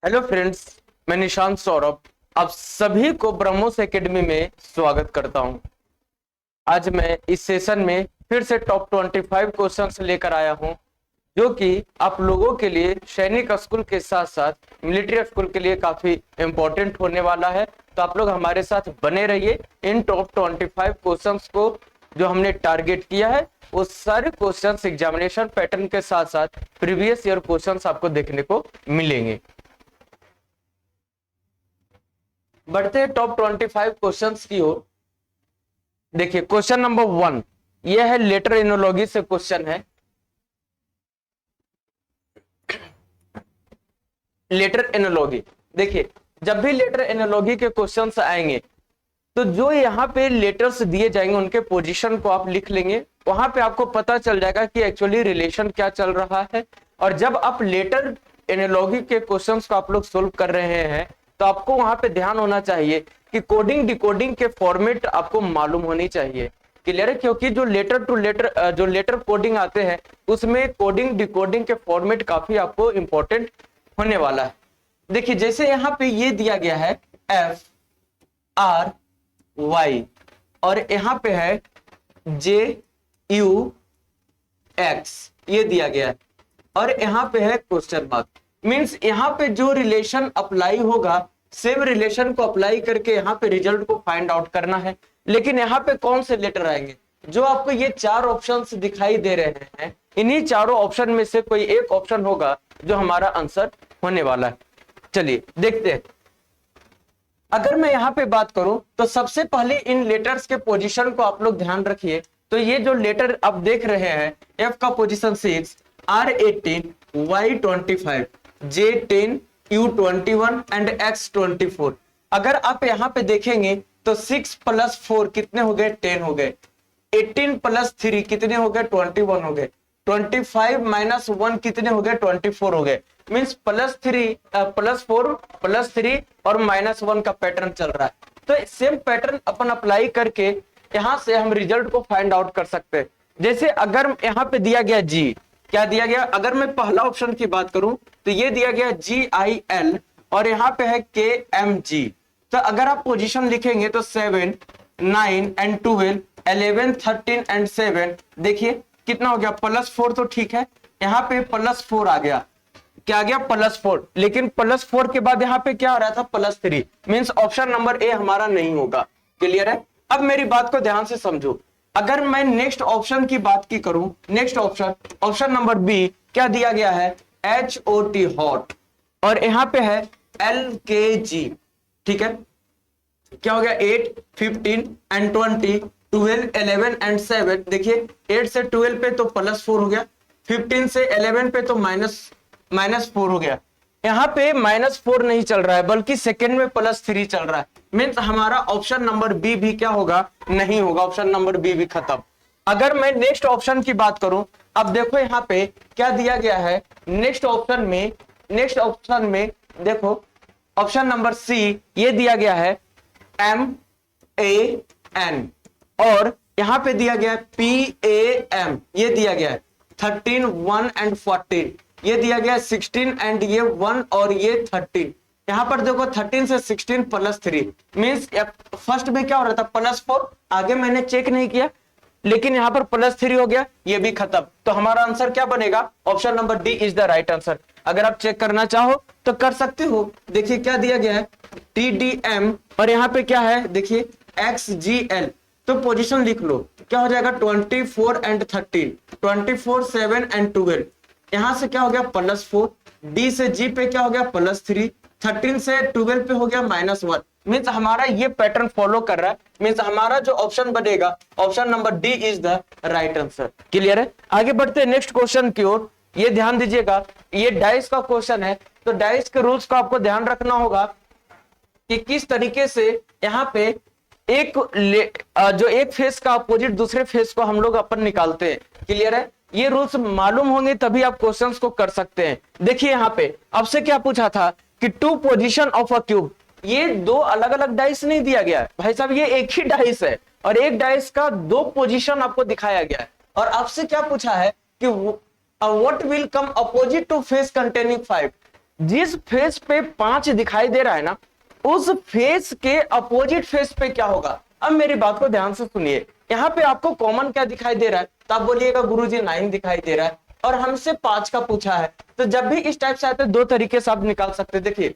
Hello friends, मैं निशांत सौरभ आप सभी को ब्रह्मोस एकेडमी में स्वागत करता हूं। आज मैं इस सेशन में फिर से टॉप 25 क्वेश्चंस लेकर आया हूं, जो कि आप लोगों के लिए सैनिक स्कूल के साथ साथ मिलिट्री स्कूल के लिए काफी इंपॉर्टेंट होने वाला है। तो आप लोग हमारे साथ बने रहिए। इन टॉप 25 क्वेश्चंस को जो हमने टारगेट किया है वो सारे क्वेश्चंस एग्जामिनेशन पैटर्न के साथ साथ प्रीवियस ईयर क्वेश्चंस आपको देखने को मिलेंगे। बढ़ते हैं टॉप 25 क्वेश्चंस की ओर। देखिए क्वेश्चन नंबर 1 यह है लेटर एनोलॉजी से क्वेश्चन है। लेटर एनोलॉजी, देखिए जब भी लेटर एनोलॉजी के क्वेश्चंस आएंगे तो जो यहाँ पे लेटर्स दिए जाएंगे उनके पोजीशन को आप लिख लेंगे। वहां पे आपको पता चल जाएगा कि एक्चुअली रिलेशन क्या चल रहा है। और जब आप लेटर एनोलॉजी के क्वेश्चंस को आप लोग सोल्व कर रहे हैं तो आपको वहां पे ध्यान होना चाहिए कि कोडिंग डिकोडिंग के फॉर्मेट आपको मालूम होनी चाहिए। क्लियर है? क्योंकि जो लेटर टू लेटर जो लेटर कोडिंग आते हैं उसमें कोडिंग डिकोडिंग के फॉर्मेट काफी आपको इंपॉर्टेंट होने वाला है। देखिए जैसे यहाँ पे ये दिया गया है एफ आर वाई और यहाँ पे है जे यू एक्स, ये दिया गया है और यहाँ पे है क्वेश्चन मार्क। मींस यहाँ पे जो रिलेशन अप्लाई होगा सेम रिलेशन को अप्लाई करके यहाँ पे रिजल्ट को फाइंड आउट करना है। लेकिन यहाँ पे कौन से लेटर आएंगे? जो आपको ये चार ऑप्शंस दिखाई दे रहे हैं, इन्हीं चारों ऑप्शन में से कोई एक ऑप्शन होगा जो हमारा आंसर होने वाला है। चलिए देखते हैं। अगर मैं यहाँ पे बात करूं तो सबसे पहले इन लेटर्स के पोजीशन को आप लोग ध्यान रखिए। तो ये जो लेटर आप देख रहे हैं, एफ का position 6, R18, Y25, J10, U21 and X24। अगर आप यहाँ पे देखेंगे तो 6 + 4 कितने हो गए? 10 हो गए। 18 + 3 कितने हो गए? 21 हो गए। 25 - 1 कितने हो गए? 24 हो गए। मीन्स +3 +4 +3 और -1 का पैटर्न चल रहा है। तो सेम पैटर्न अपन अप्लाई करके यहां से हम रिजल्ट को फाइंड आउट कर सकते हैं। जैसे अगर यहाँ पे दिया गया जी, क्या दिया गया? अगर मैं पहला ऑप्शन की बात करूं तो ये दिया गया GIL और यहाँ पे है KMG। तो अगर आप पोजीशन लिखेंगे तो 7 9 एंड 12 11 13 एंड 7 देखिए कितना हो गया? +4 तो ठीक है, यहाँ पे +4 आ गया। क्या आ गया? +4। लेकिन +4 के बाद यहाँ पे क्या आ रहा था? +3। मीन्स ऑप्शन नंबर ए हमारा नहीं होगा। क्लियर है? अब मेरी बात को ध्यान से समझो। अगर मैं नेक्स्ट ऑप्शन की बात की करूं, नेक्स्ट ऑप्शन नंबर बी, क्या दिया गया है? HOT हॉट और यहाँ पे है LKG। ठीक है, क्या हो गया? 8 15 एंड 20 12 11 एंड 7। देखिए 8 से 12 पे तो +4 हो गया, 15 से 11 पे तो -4 हो गया। यहाँ पे -4 नहीं चल रहा है बल्कि सेकंड में +3 चल रहा है। मीन्स हमारा ऑप्शन नंबर बी भी क्या होगा? नहीं होगा। ऑप्शन नंबर बी भी खत्म। अगर मैं नेक्स्ट ऑप्शन की बात करूं, अब देखो यहाँ पे क्या दिया गया है नेक्स्ट ऑप्शन में देखो ऑप्शन नंबर सी, ये दिया गया है MAN और यहाँ पे दिया गया है PAM, ये दिया गया है 13 1 एंड 14, ये दिया गया है 16 एंड ये 1 और ये 13। यहाँ पर देखो 13 से 16 +3 मीन्स फर्स्ट में क्या हो रहा था? +4। आगे मैंने चेक नहीं किया लेकिन यहाँ पर +3 हो गया, ये भी खत्म। तो हमारा आंसर क्या बनेगा? Option number D is the right answer. अगर आप चेक करना चाहो तो कर सकते हो। देखिए क्या दिया गया है? TDM और यहाँ पे क्या है? देखिए XGL। तो पोजीशन लिख लो, क्या हो जाएगा? 24 एंड 13, 24 7 एंड 12। यहां से क्या हो गया? +4। डी से जी पे क्या हो गया? +3। 13 से 12 पे हो गया -1। मीन्स हमारा ये पैटर्न फॉलो कर रहा है। मीन्स हमारा जो ऑप्शन बनेगा option number D is the right answer. Clear है? आगे बढ़ते हैं नेक्स्ट क्वेश्चन की ओर। ये ध्यान दीजिएगा, ये डाइस का क्वेश्चन है। तो डाइस के रूल्स को आपको ध्यान रखना होगा कि किस तरीके से यहाँ पे जो एक फेस का अपोजिट दूसरे फेस को हम लोग अपन निकालते हैं। क्लियर है? ये रूल्स मालूम होंगे तभी आप क्वेश्चंस को कर सकते हैं। देखिए यहाँ पे आपसे क्या पूछा था कि 2 पोजीशन ऑफ अ क्यूब। ये 2 अलग अलग डाइस नहीं दिया गया है भाई साहब, ये एक ही डाइस है और एक डाइस का 2 पोजीशन आपको दिखाया गया है। और आपसे क्या पूछा है कि what will come opposite to face containing 5। जिस फेस पे 5 दिखाई दे रहा है ना, उस फेस के अपोजिट फेस पे क्या होगा। अब मेरी बात को ध्यान से सुनिए, यहाँ पे आपको कॉमन क्या दिखाई दे रहा है, तो आप बोलिएगा गुरुजी 9 दिखाई दे रहा है और हमसे 5 का पूछा है। तो जब भी इस टाइप से आते हैं, दो तरीके से आप निकाल सकते हैं। देखिए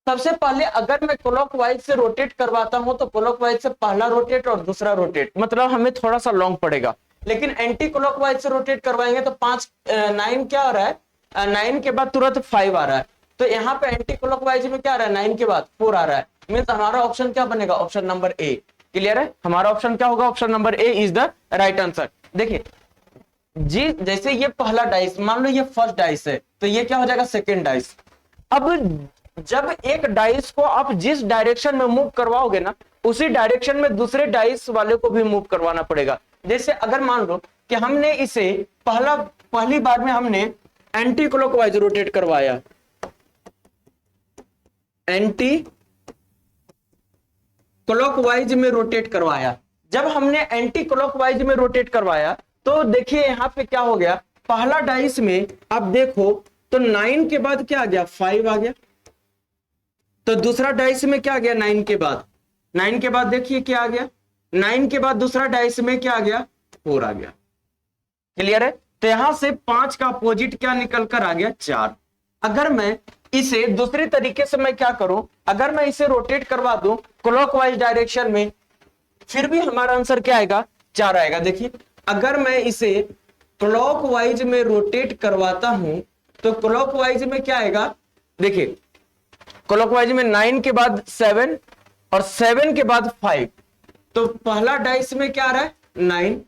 सबसे पहले अगर मैं क्लॉकवाइज से रोटेट करवाता हूं तो क्लॉकवाइज से पहला रोटेट और दूसरा रोटेट, मतलब हमें थोड़ा सा लॉन्ग पड़ेगा। लेकिन एंटी क्लॉकवाइज से रोटेट करवाएंगे तो 9 क्या आ रहा है, 9 के बाद तुरंत 5 आ रहा है। तो यहाँ पे एंटी क्लॉकवाइज में क्या आ रहा है, 9 के बाद 4 आ रहा है। मीन्स हमारा ऑप्शन क्या बनेगा, ऑप्शन नंबर ए। क्लियर है, हमारा ऑप्शन क्या होगा, option number A is the right answer. देखिए जी, जैसे ये पहला डाइस, मान लो ये फर्स्ट डाइस है, तो ये क्या हो जाएगा, सेकेंड डाइस। अब जब एक डाइस को आप जिस डायरेक्शन में मूव करवाओगे ना, उसी डायरेक्शन में दूसरे डाइस वाले को भी मूव करवाना पड़ेगा। जैसे अगर मान लो कि हमने इसे पहली बार में हमने एंटी क्लॉकवाइज रोटेट करवाया, एंटी क्लॉकवाइज में रोटेट करवाया। जब हमने एंटी क्लॉकवाइज में रोटेट करवाया तो देखिए यहां पे क्या हो गया, पहला डाइस में आप देखो तो 9 के बाद क्या आ गया, 5 आ गया। तो दूसरा डाइस में क्या आ गया, 9 के बाद, 9 के बाद देखिए क्या आ गया, 9 के बाद दूसरा डाइस में क्या आ गया, 4 आ गया। क्लियर है, तो यहां से 5 का अपोजिट क्या निकल कर आ गया, 4। अगर मैं इसे दूसरे तरीके से मैं क्या करूं, अगर मैं इसे रोटेट करवा दूं क्लॉकवाइज डायरेक्शन में, फिर भी हमारा आंसर क्या आएगा, 4 आएगा। देखिए अगर मैं इसे क्लॉकवाइज में रोटेट करवाता हूं तो क्लॉकवाइज में क्या आएगा, देखिए क्लॉकवाइज में 9 के बाद 7 और 7 के बाद 5। तो पहला डाइस में क्या आ रहा है, 9,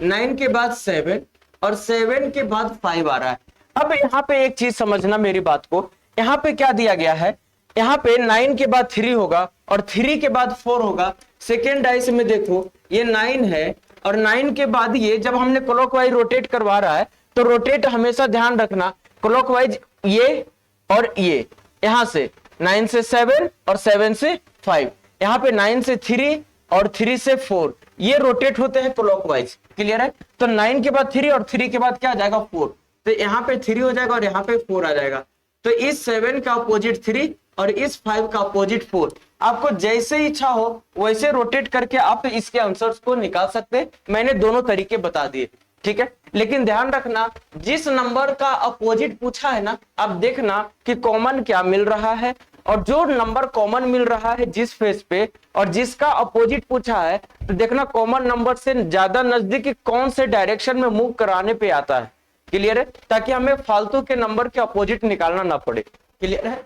9 के बाद 7 और 7 के बाद 5 आ रहा है। अब यहां पे एक चीज समझना मेरी बात को, यहां पे क्या दिया गया है, यहां पे 9 के बाद 3 होगा और 3 के बाद 4 होगा। सेकेंड डाइस में देखो ये 9 है और 9 के बाद ये, जब हमने क्लॉकवाइज रोटेट करवा रहा है तो रोटेट हमेशा ध्यान रखना क्लॉकवाइज ये और ये, यहां से 9 से 7 और 7 से 5, यहां पे 9 से 3 और 3 से 4, ये रोटेट होते हैं क्लॉकवाइज। क्लियर है, तो 9 के बाद 3 और 3 के बाद क्या आ जाएगा, 4। तो यहाँ पे 3 हो जाएगा और यहाँ पे 4 आ जाएगा। तो इस 7 का अपोजिट 3 और इस 5 का अपोजिट 4, आपको जैसे इच्छा हो वैसे रोटेट करके आप इसके आंसर्स को निकाल सकते हैं। मैंने दोनों तरीके बता दिए, ठीक है। लेकिन ध्यान रखना जिस नंबर का अपोजिट पूछा है ना, आप देखना कि कॉमन क्या मिल रहा है, और जो नंबर कॉमन मिल रहा है जिस फेस पे और जिसका अपोजिट पूछा है, तो देखना कॉमन नंबर से ज्यादा नजदीक कौन से डायरेक्शन में मूव कराने पे आता है। क्लियर है, ताकि हमें फालतू के नंबर के अपोजिट निकालना ना पड़े। क्लियर है,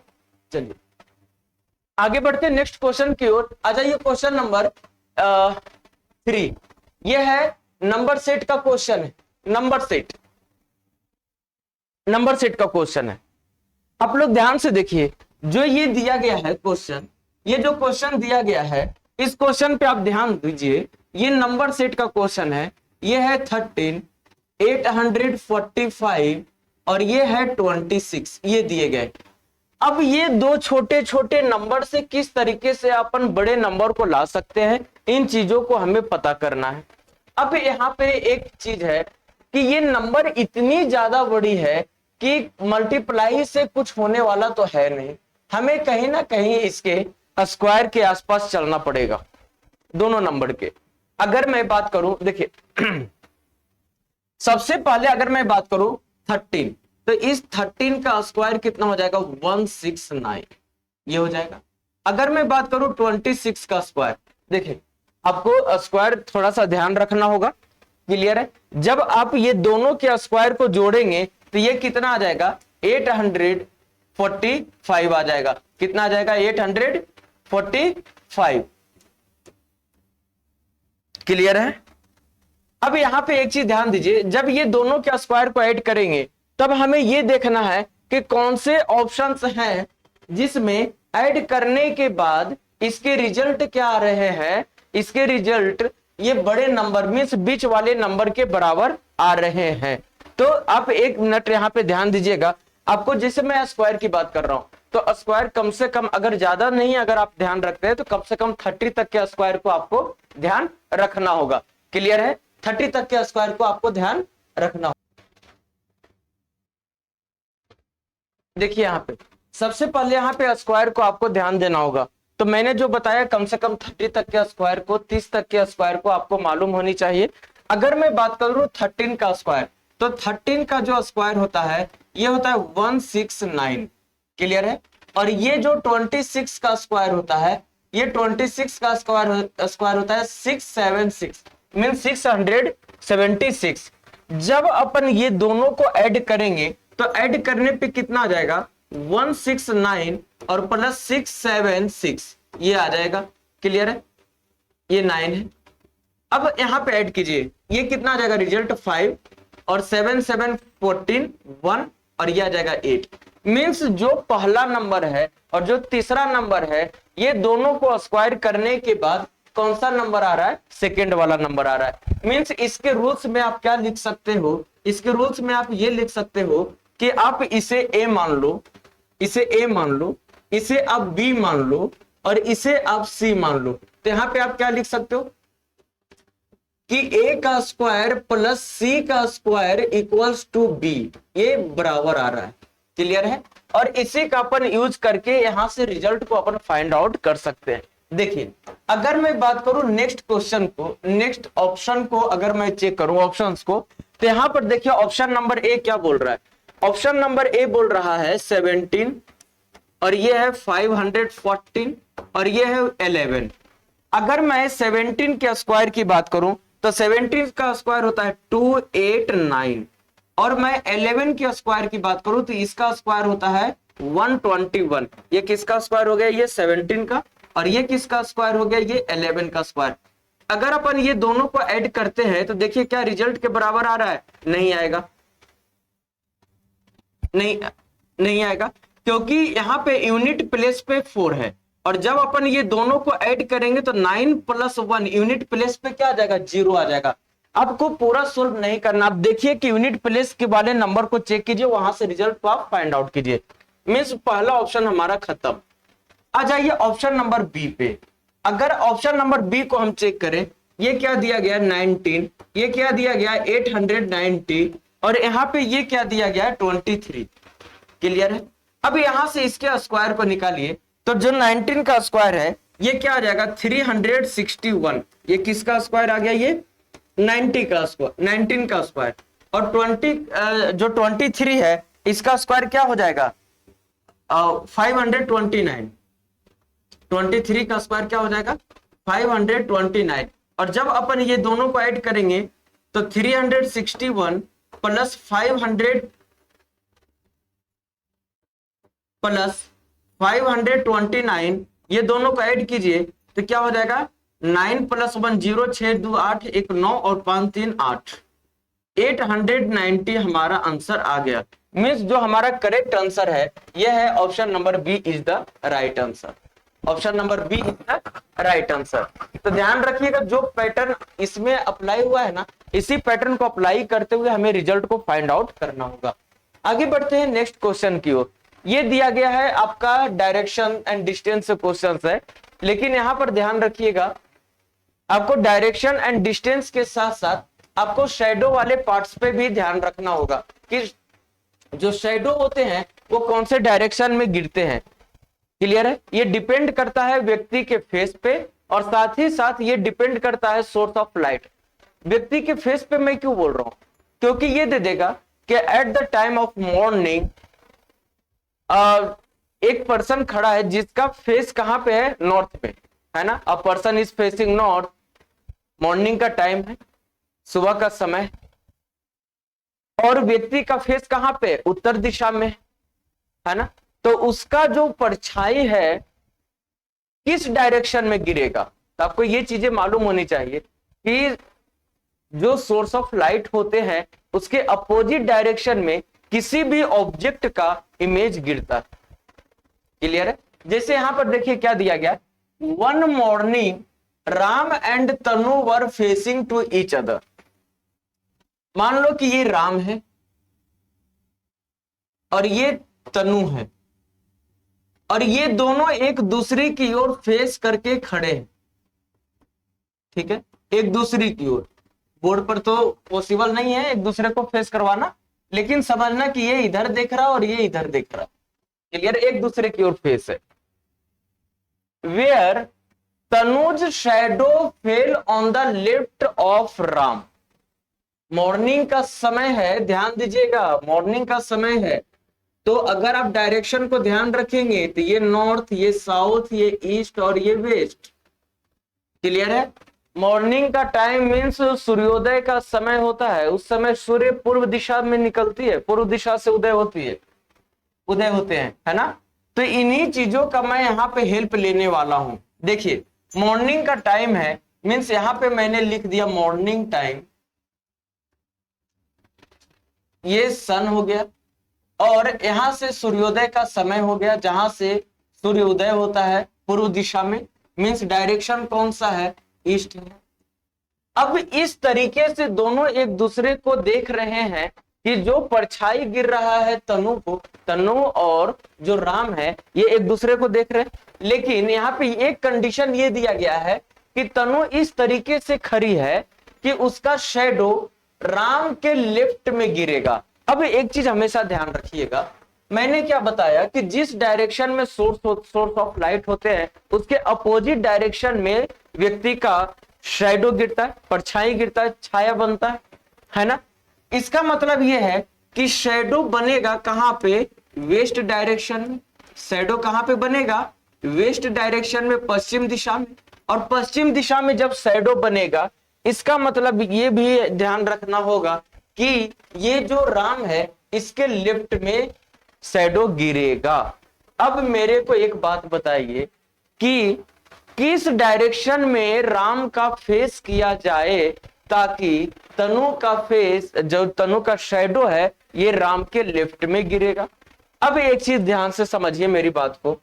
चलिए आगे बढ़ते नेक्स्ट क्वेश्चन की ओर। आ जाइए क्वेश्चन नंबर 3। ये है नंबर सेट का क्वेश्चन है, नंबर सेट का क्वेश्चन है। आप लोग ध्यान से देखिए, जो ये दिया गया है क्वेश्चन, ये जो क्वेश्चन दिया गया है इस क्वेश्चन पे आप ध्यान दीजिए। ये नंबर सेट का क्वेश्चन है, ये है 13, 845 और ये है 26, ये दिए गए। अब ये दो छोटे छोटे नंबर से किस तरीके से अपन बड़े नंबर को ला सकते हैं, इन चीजों को हमें पता करना है। अब यहाँ पे एक चीज है कि ये नंबर इतनी ज्यादा बड़ी है कि मल्टीप्लाई से कुछ होने वाला तो है नहीं, हमें कहीं ना कहीं इसके स्क्वायर के आसपास चलना पड़ेगा दोनों नंबर के। अगर मैं बात करूं, देखिए सबसे पहले अगर मैं बात करूं 13, तो इस 13 का स्क्वायर कितना हो जाएगा, 169, ये हो जाएगा। अगर मैं बात करूं 26 का स्क्वायर, देखिए आपको स्क्वायर थोड़ा सा ध्यान रखना होगा। क्लियर है, जब आप ये दोनों के स्क्वायर को जोड़ेंगे तो ये कितना आ जाएगा, 845 आ जाएगा। कितना आ जाएगा, 845। क्लियर है। अब यहां पे एक चीज ध्यान दीजिए, जब ये दोनों के स्क्वायर को ऐड करेंगे तब हमें ये देखना है कि कौन से ऑप्शंस हैं जिसमें ऐड करने के बाद इसके रिजल्ट क्या आ रहे हैं, इसके रिजल्ट ये बड़े नंबर मींस बीच वाले नंबर के बराबर आ रहे हैं। तो आप एक मिनट यहां पे ध्यान दीजिएगा, आपको जैसे मैं स्क्वायर की बात कर रहा हूं तो स्क्वायर कम से कम, अगर ज्यादा नहीं अगर आप ध्यान रखते हैं तो कम से कम 30 तक के स्क्वायर को आपको ध्यान रखना होगा। क्लियर है, 30 तक के स्क्वायर को आपको ध्यान रखना होगा। देखिए यहाँ पे सबसे पहले यहाँ पे स्क्वायर को आपको ध्यान देना होगा। तो मैंने जो बताया कम से कम 30 तक के स्क्वायर को, 30 तक के स्क्वायर को आपको मालूम होनी चाहिए। अगर मैं बात करूं 13 का स्क्वायर, तो 13 का जो स्क्वायर होता है ये होता है 169। क्लियर है। और ये जो 26 का स्क्वायर होता है, ये 26 का स्क्वायर होता है 676, मीन 676। जब अपन ये दोनों को ऐड करेंगे तो ऐड करने पे कितना आ जाएगा, 169 और प्लस 676 ये आ जाएगा। क्लियर है, ये 9 है। अब यहां पे ऐड कीजिए, ये कितना आ जाएगा, रिजल्ट 5 और 7 7 14 1 और ये आ जाएगा 8। मीन्स जो पहला नंबर है और जो तीसरा नंबर है, ये दोनों को स्क्वायर करने के बाद कौन सा नंबर आ रहा है, सेकेंड वाला नंबर आ रहा है। मीन्स इसके रूल्स में आप क्या लिख सकते हो, इसके रूल्स में आप ये लिख सकते हो कि आप इसे ए मान लो, इसे ए मान लो, इसे आप बी मान लो और इसे आप सी मान लो। तो यहां पे आप क्या लिख सकते हो कि ए का स्क्वायर प्लस सी का स्क्वायर इक्वल्स टू बी, ये बराबर आ रहा है। क्लियर है। और इसी का अपन यूज करके यहां से रिजल्ट को अपन फाइंड आउट कर सकते हैं। देखिए अगर मैं बात करूं नेक्स्ट क्वेश्चन को, नेक्स्ट ऑप्शन को अगर मैं चेक करूं ऑप्शंस को, तो यहां पर देखिए ऑप्शन नंबर ए क्या बोल रहा है। ऑप्शन नंबर ए बोल रहा है 17 और ये है 514 और ये है 11। अगर मैं 17 के स्क्वायर की बात करूं तो 17 का स्क्वायर होता है 289 और मैं 11 के स्क्वायर की बात करूं तो इसका स्क्वायर होता है 121। ये किसका स्क्वायर हो गया, ये 17 का, और ये किसका स्क्वायर हो गया, ये 11 का स्क्वायर। अगर अपन ये दोनों को ऐड करते हैं तो देखिए क्या रिजल्ट के बराबर आ रहा है, नहीं आएगा, नहीं आएगा, क्योंकि यहाँ पे यूनिट प्लेस पे 4 है। और जब अपन ये दोनों को ऐड करेंगे तो 9 + 1 यूनिट प्लेस पे क्या आ जाएगा, 0 आ जाएगा। आपको पूरा सोल्व नहीं करना, आप देखिए कि यूनिट प्लेस के वाले नंबर को चेक कीजिए, वहां से रिजल्ट को आप फाइंड आउट कीजिए। मींस पहला ऑप्शन हमारा खत्म। आ जाइए ऑप्शन नंबर बी पे। अगर ऑप्शन नंबर बी को हम चेक करें, ये क्या दिया गया 19, ये क्या दिया गया 890 और यहाँ पे ये क्या दिया गया 23। क्लियर है। अब यहां से इसके स्क्वायर को निकालिए तो जो 19 का स्क्वायर है ये क्या आ जाएगा 361। ये किसका स्क्वायर आ गया, ये 90 का स्क्वायर, 19 का स्क्वायर। और जो 23 है इसका स्क्वायर क्या हो जाएगा 529। 23 का स्क्वायर क्या हो जाएगा 529। और जब अपन ये दोनों को ऐड करेंगे तो 361 प्लस 500 प्लस 529, ये दोनों को ऐड कीजिए तो क्या हो जाएगा 9 + 1 0, 6 2 8 1 9 और 5 3 8, 890 हमारा आंसर आ गया। मींस जो हमारा करेक्ट आंसर है यह है option number B is the right answer. Option number B is the right answer. तो ध्यान रखिएगा जो पैटर्न इसमें अप्लाई हुआ है ना, इसी पैटर्न को अप्लाई करते हुए हमें रिजल्ट को फाइंड आउट करना होगा। आगे बढ़ते हैं नेक्स्ट क्वेश्चन की ओर। ये दिया गया है आपका डायरेक्शन एंड डिस्टेंस से क्वेश्चन है, लेकिन यहां पर ध्यान रखिएगा आपको डायरेक्शन एंड डिस्टेंस के साथ साथ आपको शैडो वाले पार्ट्स पे भी ध्यान रखना होगा कि जो शैडो होते हैं वो कौन से डायरेक्शन में गिरते हैं। क्लियर है। ये डिपेंड करता है व्यक्ति के फेस पे और साथ ही साथ ये डिपेंड करता है सोर्स ऑफ लाइट। व्यक्ति के फेस पे मैं क्यों बोल रहा हूं, क्योंकि ये दे देगा कि at the time of morning एक पर्सन खड़ा है जिसका फेस कहां पे है, नॉर्थ पे है ना। A person is facing north, morning का टाइम है, सुबह का समय, और व्यक्ति का फेस कहां पे, उत्तर दिशा में है ना। तो उसका जो परछाई है किस डायरेक्शन में गिरेगा, तो आपको ये चीजें मालूम होनी चाहिए कि जो सोर्स ऑफ लाइट होते हैं उसके अपोजिट डायरेक्शन में किसी भी ऑब्जेक्ट का इमेज गिरता है। क्लियर है। जैसे यहां पर देखिए क्या दिया गया, one morning Ram and Tanu were facing to each other. मान लो कि ये राम है और ये तनु है और ये दोनों एक दूसरे की ओर फेस करके खड़े हैं। ठीक है, एक दूसरे की ओर। बोर्ड पर तो पॉसिबल नहीं है एक दूसरे को फेस करवाना, लेकिन समझना कि ये इधर देख रहा और ये इधर देख रहा। क्लियर, एक दूसरे की ओर फेस है। Where Tanu's shadow fell on the left of Ram. Morning का समय है, ध्यान दीजिएगा, मॉर्निंग का समय है, तो अगर आप डायरेक्शन को ध्यान रखेंगे तो ये नॉर्थ, ये साउथ, ये ईस्ट और ये वेस्ट। क्लियर है। मॉर्निंग का टाइम मीन्स सूर्योदय का समय होता है, उस समय सूर्य पूर्व दिशा में निकलती है, पूर्व दिशा से उदय होती है, उदय होते हैं, है ना। तो इन्हीं चीजों का मैं यहाँ पे हेल्प लेने वाला हूं। देखिए मॉर्निंग का टाइम है मीन्स यहाँ पे मैंने लिख दिया मॉर्निंग टाइम, ये सन हो गया, और यहां से सूर्योदय का समय हो गया, जहां से सूर्योदय होता है पूर्व दिशा में, मीन्स डायरेक्शन कौन सा है, ईस्ट है। अब इस तरीके से दोनों एक दूसरे को देख रहे हैं कि जो परछाई गिर रहा है तनु को, तनु और जो राम है ये एक दूसरे को देख रहे हैं। लेकिन यहाँ पे एक कंडीशन ये दिया गया है कि तनु इस तरीके से खड़ी है कि उसका शेडो राम के लेफ्ट में गिरेगा। अब एक चीज हमेशा ध्यान रखिएगा, मैंने क्या बताया कि जिस डायरेक्शन में सोर्स ऑफ लाइट होते हैं उसके अपोजिट डायरेक्शन में व्यक्ति का शैडो गिरता है, परछाई गिरता है, छाया बनता है ना। इसका मतलब यह है कि शैडो बनेगा कहां पे, वेस्ट डायरेक्शन में। शैडो कहां पे बनेगा, वेस्ट डायरेक्शन में, पश्चिम दिशा में। और पश्चिम दिशा में जब शैडो बनेगा इसका मतलब ये भी ध्यान रखना होगा कि ये जो राम है इसके लेफ्ट में शैडो गिरेगा। अब मेरे को एक बात बताइए कि किस डायरेक्शन में राम का फेस किया जाए ताकि तनु का फेस, जो तनु का शैडो है ये राम के लेफ्ट में गिरेगा। अब एक चीज ध्यान से समझिए मेरी बात को,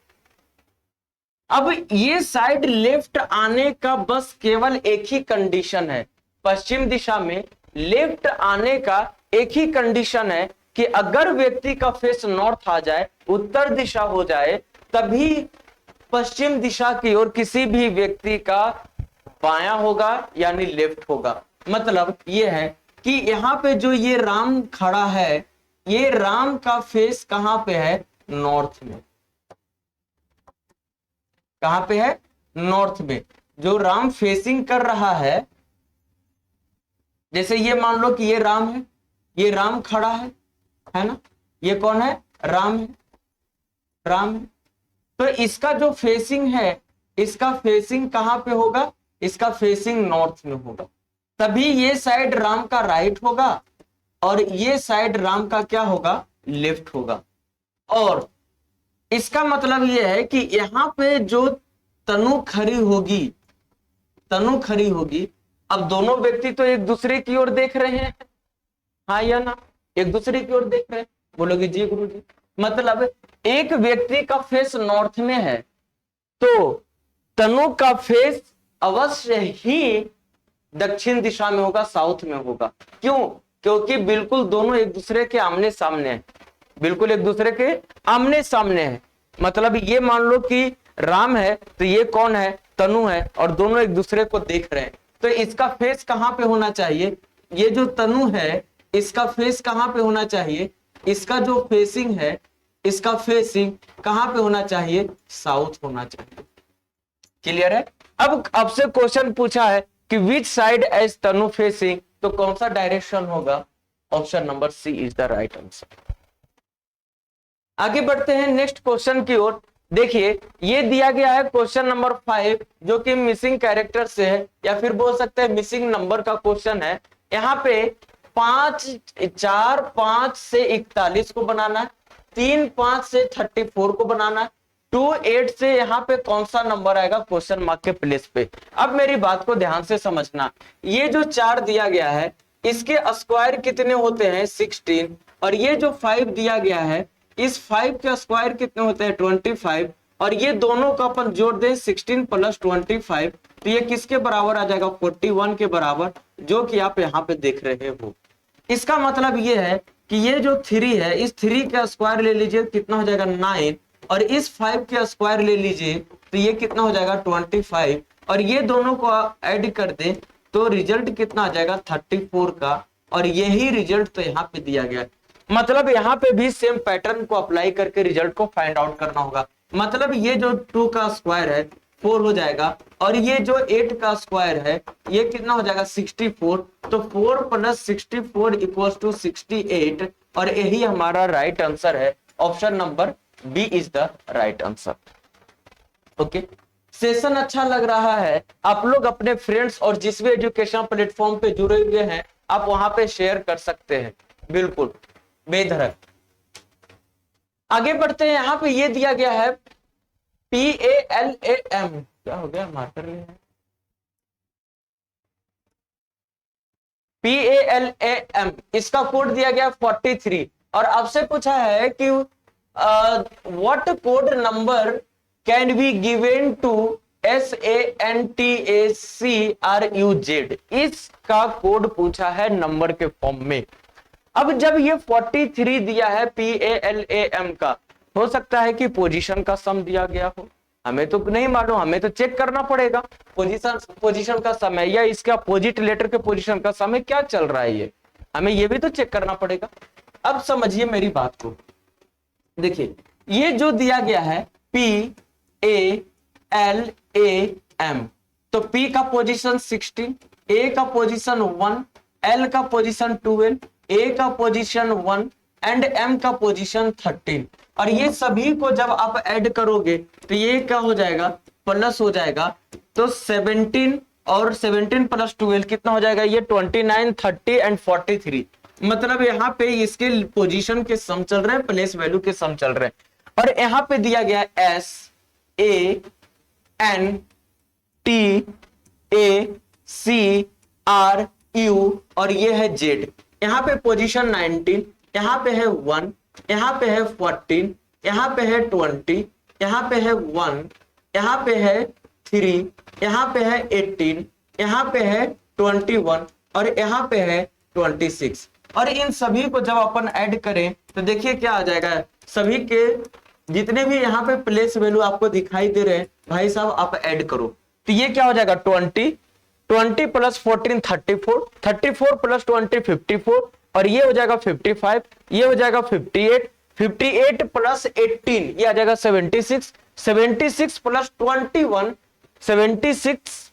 अब ये साइड लेफ्ट आने का बस केवल एक ही कंडीशन है, पश्चिम दिशा में लेफ्ट आने का एक ही कंडीशन है कि अगर व्यक्ति का फेस नॉर्थ आ जाए, उत्तर दिशा हो जाए, तभी पश्चिम दिशा की ओर किसी भी व्यक्ति का बायां होगा यानी लेफ्ट होगा। मतलब यह है कि यहां पे जो ये राम खड़ा है, ये राम का फेस कहां पे है, नॉर्थ में। कहां पे है, नॉर्थ में। जो राम फेसिंग कर रहा है, जैसे ये मान लो कि ये राम है, ये राम खड़ा है ना, ये कौन है, राम है, राम है। तो इसका जो फेसिंग है, इसका फेसिंग कहां पे होगा, इसका फेसिंग नॉर्थ में होगा। तभी ये साइड राम का राइट होगा और ये साइड राम का क्या होगा, लेफ्ट होगा। और इसका मतलब यह है कि यहां पे जो तनु खड़ी होगी, तनु खड़ी होगी, अब दोनों व्यक्ति तो एक दूसरे की ओर देख रहे हैं, हाँ या ना, एक दूसरे की ओर देख रहे हैं। बोलोगे जी गुरु जी, मतलब एक व्यक्ति का फेस नॉर्थ में है तो तनु का फेस अवश्य ही दक्षिण दिशा में होगा, साउथ में होगा। क्यों, क्योंकि बिल्कुल दोनों एक दूसरे के आमने सामने हैं, बिल्कुल एक दूसरे के आमने सामने है। मतलब ये मान लो कि राम है तो ये कौन है, तनु है, और दोनों एक दूसरे को देख रहे हैं। तो इसका फेस कहां पे होना चाहिए, ये जो तनु है इसका फेस कहां पे होना चाहिए, इसका जो फेसिंग है, इसका फेसिंग कहां पे होना चाहिए, साउथ होना चाहिए। क्लियर है। अब आपसे क्वेश्चन पूछा है कि which side as Tanu facing, तो कौन सा डायरेक्शन होगा, option number C is the right answer. आगे बढ़ते हैं नेक्स्ट क्वेश्चन की ओर। देखिए ये दिया गया है क्वेश्चन नंबर 5 जो कि मिसिंग कैरेक्टर से है, या फिर बोल सकते हैं मिसिंग नंबर का क्वेश्चन है। यहाँ पे 5 से 41 को बनाना है, 3 से 34 को बनाना है, 8 से यहाँ पे कौन सा नंबर आएगा क्वेश्चन मार्क के प्लेस पे। अब मेरी बात को ध्यान से समझना, ये जो 4 दिया गया है इसके स्क्वायर कितने होते हैं, 16, और ये जो 5 दिया गया है इस 5 के स्क्वायर कितने होते हैं, 25, और ये दोनों का अपन जोड़ दें 16 + 25, तो ये किसके बराबर आ जाएगा, 41 के बराबर, जो कि आप यहाँ पे देख रहे हो। इसका मतलब ये है कि ये जो 3 है, इस 3 का स्क्वायर ले लीजिए, कितना हो जाएगा 9, और इस 5 के स्क्वायर ले लीजिए तो ये कितना हो जाएगा 25, और ये दोनों को ऐड कर दे तो रिजल्ट कितना आ जाएगा 34 का, और यही रिजल्ट तो यहाँ पे दिया गया है। मतलब यहाँ पे भी सेम पैटर्न को अप्लाई करके रिजल्ट को फाइंड आउट करना होगा। मतलब ये जो 2 का स्क्वायर है 4 हो जाएगा, और ये जो 8 का स्क्वायर है ये कितना हो जाएगा 64। तो 4 प्लस 64 इक्वल्स टू 68, और यही हमारा राइट आंसर है। Option number B is the right answer. Okay, session अच्छा लग रहा है, आप लोग अपने फ्रेंड्स और जिस भी एजुकेशन प्लेटफॉर्म पे जुड़े हुए हैं आप वहां पे शेयर कर सकते हैं, बिल्कुल बेधड़क। आगे बढ़ते हैं, यहां पे ये दिया गया है PALAM, क्या हो गया मार्कर ले है, PALAM इसका कोड दिया गया 43, और आपसे पूछा है कि what code number can be given to SANTACRUZ, इसका कोड पूछा है नंबर के फॉर्म में। अब जब ये 43 दिया है PALAM का, हो सकता है कि पोजीशन का सम दिया गया हो, हमें तो नहीं मालूम, हमें तो चेक करना पड़ेगा पोजीशन का समय या इसके अपोजिट लेटर के पोजीशन का समय क्या चल रहा है, ये हमें ये भी तो चेक करना पड़ेगा। अब समझिए मेरी बात को, देखिए ये जो दिया गया है PALAM, तो P का पोजीशन 16, A का पोजीशन 1, L का पोजीशन 12, A का पोजीशन 1 एंड M का पोजीशन 13, और ये सभी को जब आप ऐड करोगे तो ये क्या हो जाएगा, प्लस हो जाएगा। तो 17 और 17 प्लस 12 कितना हो जाएगा, ये 29, 30 एंड 43। मतलब यहाँ पे इसके पोजीशन के सम चल रहे हैं, प्लेस वैल्यू के सम चल रहे हैं। और यहाँ पे दिया गया SANTACRU और ये है Z। यहाँ पे पोजीशन 19, यहाँ पे है 1, यहाँ पे है 14, यहाँ पे है 20, यहाँ पे है 1, यहाँ पे है 3, यहाँ पे है 18, यहाँ पे है 21 और यहाँ पे है 26। और इन सभी को जब अपन ऐड करें तो देखिए क्या आ जाएगा, सभी के जितने भी यहाँ पे प्लेस वैल्यू आपको दिखाई दे रहे हैं भाई साहब आप ऐड करो तो ये क्या हो जाएगा 20 प्लस 14 34, 34 प्लस 20 54, और ये हो जाएगा 55, ये हो जाएगा 58, 58 प्लस 18 ये आ जाएगा 76, 76 प्लस 21 76,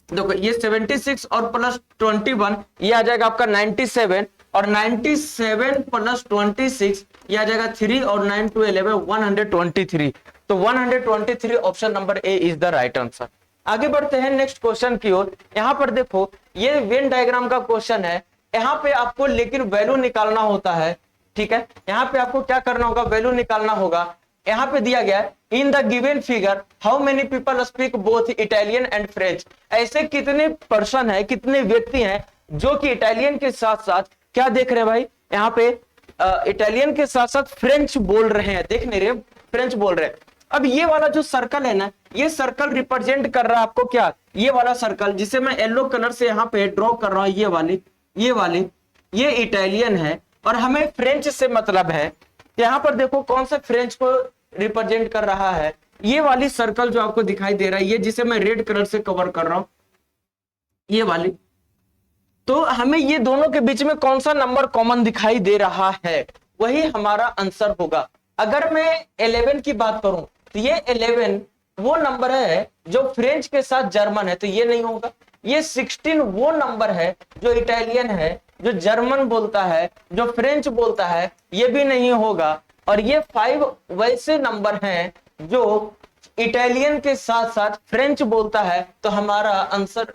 देखो ये 76 और प्लस 21 ये आ जाएगा आपका 97, और 97 प्लस 26 ये आ जाएगा 3 और 9 to 11 123। तो 123 option number A is the right answer. आगे बढ़ते हैं नेक्स्ट क्वेश्चन की ओर। यहाँ पर देखो ये वेन डायग्राम का क्वेश्चन है, यहाँ पे आपको लेकिन वैल्यू निकालना होता है, ठीक है। यहाँ पे आपको क्या करना होगा, वैल्यू निकालना होगा। यहाँ पे दिया गया है in the given figure how many people speak both Italian and French, ऐसे कितने पर्सन है, कितने व्यक्ति हैं जो कि इटालियन के साथ साथ क्या देख रहे हैं भाई, यहाँ पे इटालियन के साथ साथ फ्रेंच बोल रहे हैं, देख नहीं रहे फ्रेंच बोल रहे हैं। अब ये वाला जो सर्कल है ना, ये सर्कल रिप्रेजेंट कर रहा है आपको क्या, ये वाला सर्कल जिसे मैं येलो कलर से यहाँ पे ड्रॉ कर रहा हूं, ये वाली ये इटालियन है और हमें फ्रेंच से मतलब है। यहाँ पर देखो कौन सा फ्रेंच को रिप्रेजेंट कर रहा है, ये वाली सर्कल जो आपको दिखाई दे रहा है, ये जिसे मैं रेड कलर से कवर कर रहा हूं, ये वाली। तो हमें ये दोनों के बीच में कौन सा नंबर कॉमन दिखाई दे रहा है, वही हमारा आंसर होगा। अगर मैं 11 की बात करूं तो ये 11 वो नंबर है जो फ्रेंच के साथ जर्मन है, तो ये नहीं होगा। ये 16 वो नंबर है जो इटालियन है, जो जर्मन बोलता है, जो फ्रेंच बोलता है, ये भी नहीं होगा। और ये 5 वैसे नंबर हैं जो इटालियन के साथ साथ फ्रेंच बोलता है। तो हमारा answer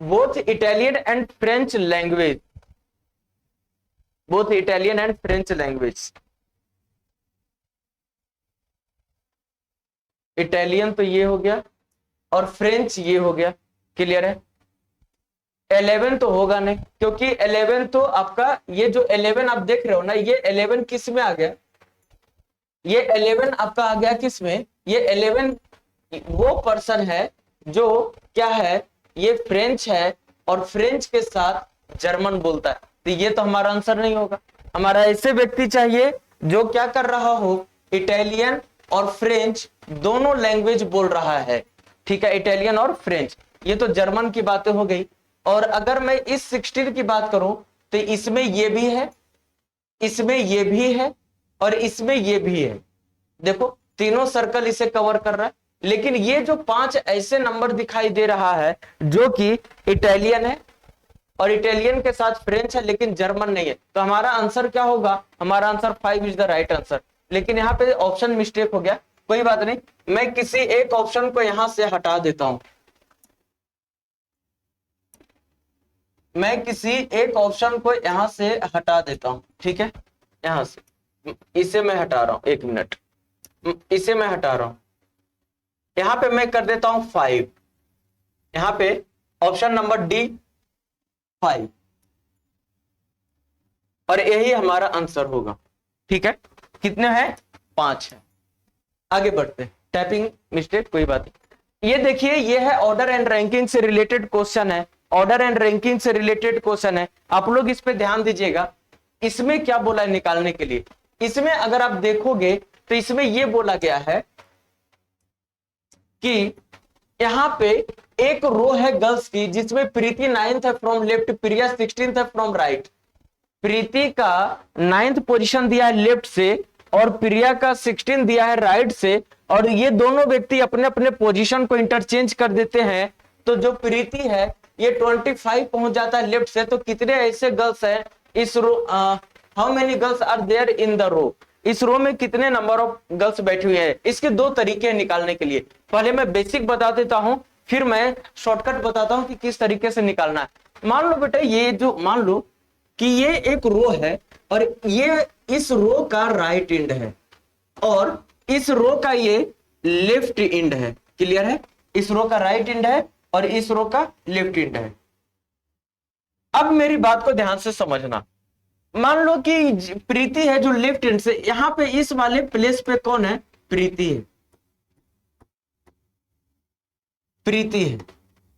both Italian and French language, both Italian and French language. Italian तो ये हो गया और फ्रेंच ये हो गया, क्लियर है। 11 तो होगा नहीं, क्योंकि 11 तो आपका ये जो 11 आप देख रहे हो ना, ये 11 किस में आ गया, ये 11 आपका आ गया किस में, ये 11 वो पर्सन है जो क्या है, ये फ्रेंच है और फ्रेंच के साथ जर्मन बोलता है। तो ये तो हमारा आंसर नहीं होगा। हमारा ऐसे व्यक्ति चाहिए जो क्या कर रहा हो, इटालियन और फ्रेंच दोनों लैंग्वेज बोल रहा है, ठीक है, इटालियन और फ्रेंच। ये तो जर्मन की बातें हो गई। और अगर मैं इस 16 की बात करूं तो इसमें ये भी है, इसमें ये भी है और इसमें ये भी है। देखो तीनों सर्कल इसे कवर कर रहा है, लेकिन ये जो 5 ऐसे नंबर दिखाई दे रहा है जो कि इटालियन है और इटालियन के साथ फ्रेंच है लेकिन जर्मन नहीं है, तो हमारा आंसर क्या होगा? हमारा answer 5 is the right answer. लेकिन यहाँ पे ऑप्शन मिस्टेक हो गया, कोई बात नहीं, मैं किसी एक ऑप्शन को यहां से हटा देता हूं, मैं किसी एक ऑप्शन को यहां से हटा देता हूं, ठीक है? यहां से इसे मैं हटा रहा हूं, 1 मिनट, इसे मैं हटा रहा हूं, यहां पे मैं कर देता हूं 5, यहां पे ऑप्शन नंबर डी 5, और यही हमारा आंसर होगा, ठीक है? कितने हैं? 5 है। आगे बढ़ते हैं, टाइपिंग मिस्टेक कोई बात नहीं। ये देखिए, ये है ऑर्डर एंड रैंकिंग से रिलेटेड क्वेश्चन है, ऑर्डर एंड रैंकिंग से रिलेटेड क्वेश्चन है, आप लोग इस पे ध्यान दीजिएगा। इसमें क्या बोला है निकालने के लिए? इसमें अगर आप देखोगे तो इसमें यह बोला गया है कि यहां पे एक रो है गर्ल्स की जिसमें प्रीति 9th है फ्रॉम लेफ्ट, प्रिया 16th है फ्रॉम राइट। प्रीति का 9th पोजीशन दिया है लेफ्ट से और प्रिया का 16 दिया है राइट से, और ये दोनों व्यक्ति अपने अपने पोजीशन को इंटरचेंज कर देते हैं, तो जो प्रीति है ये 25 पहुंच जाता है लेफ्ट से। तो कितने ऐसे गर्ल्स हैं इस row, how many girls are there in the row, इस रो में कितने नंबर ऑफ गर्ल्स बैठी हुई है? इसके 2 तरीके हैं निकालने के लिए। पहले मैं बेसिक बता देता हूं, फिर मैं शॉर्टकट बताता हूं कि किस तरीके से निकालना है। मान लो बेटा, ये जो मान लो कि ये एक रो है और ये इस रो का राइट एंड है और इस रो का ये लेफ्ट एंड है। क्लियर है? इस रो का राइट एंड है और इस रो का लेफ्ट एंड है। अब मेरी बात को ध्यान से समझना। मान लो कि प्रीति है जो लेफ्ट एंड से, यहां पे इस वाले प्लेस पे कौन है? प्रीति है, प्रीति है,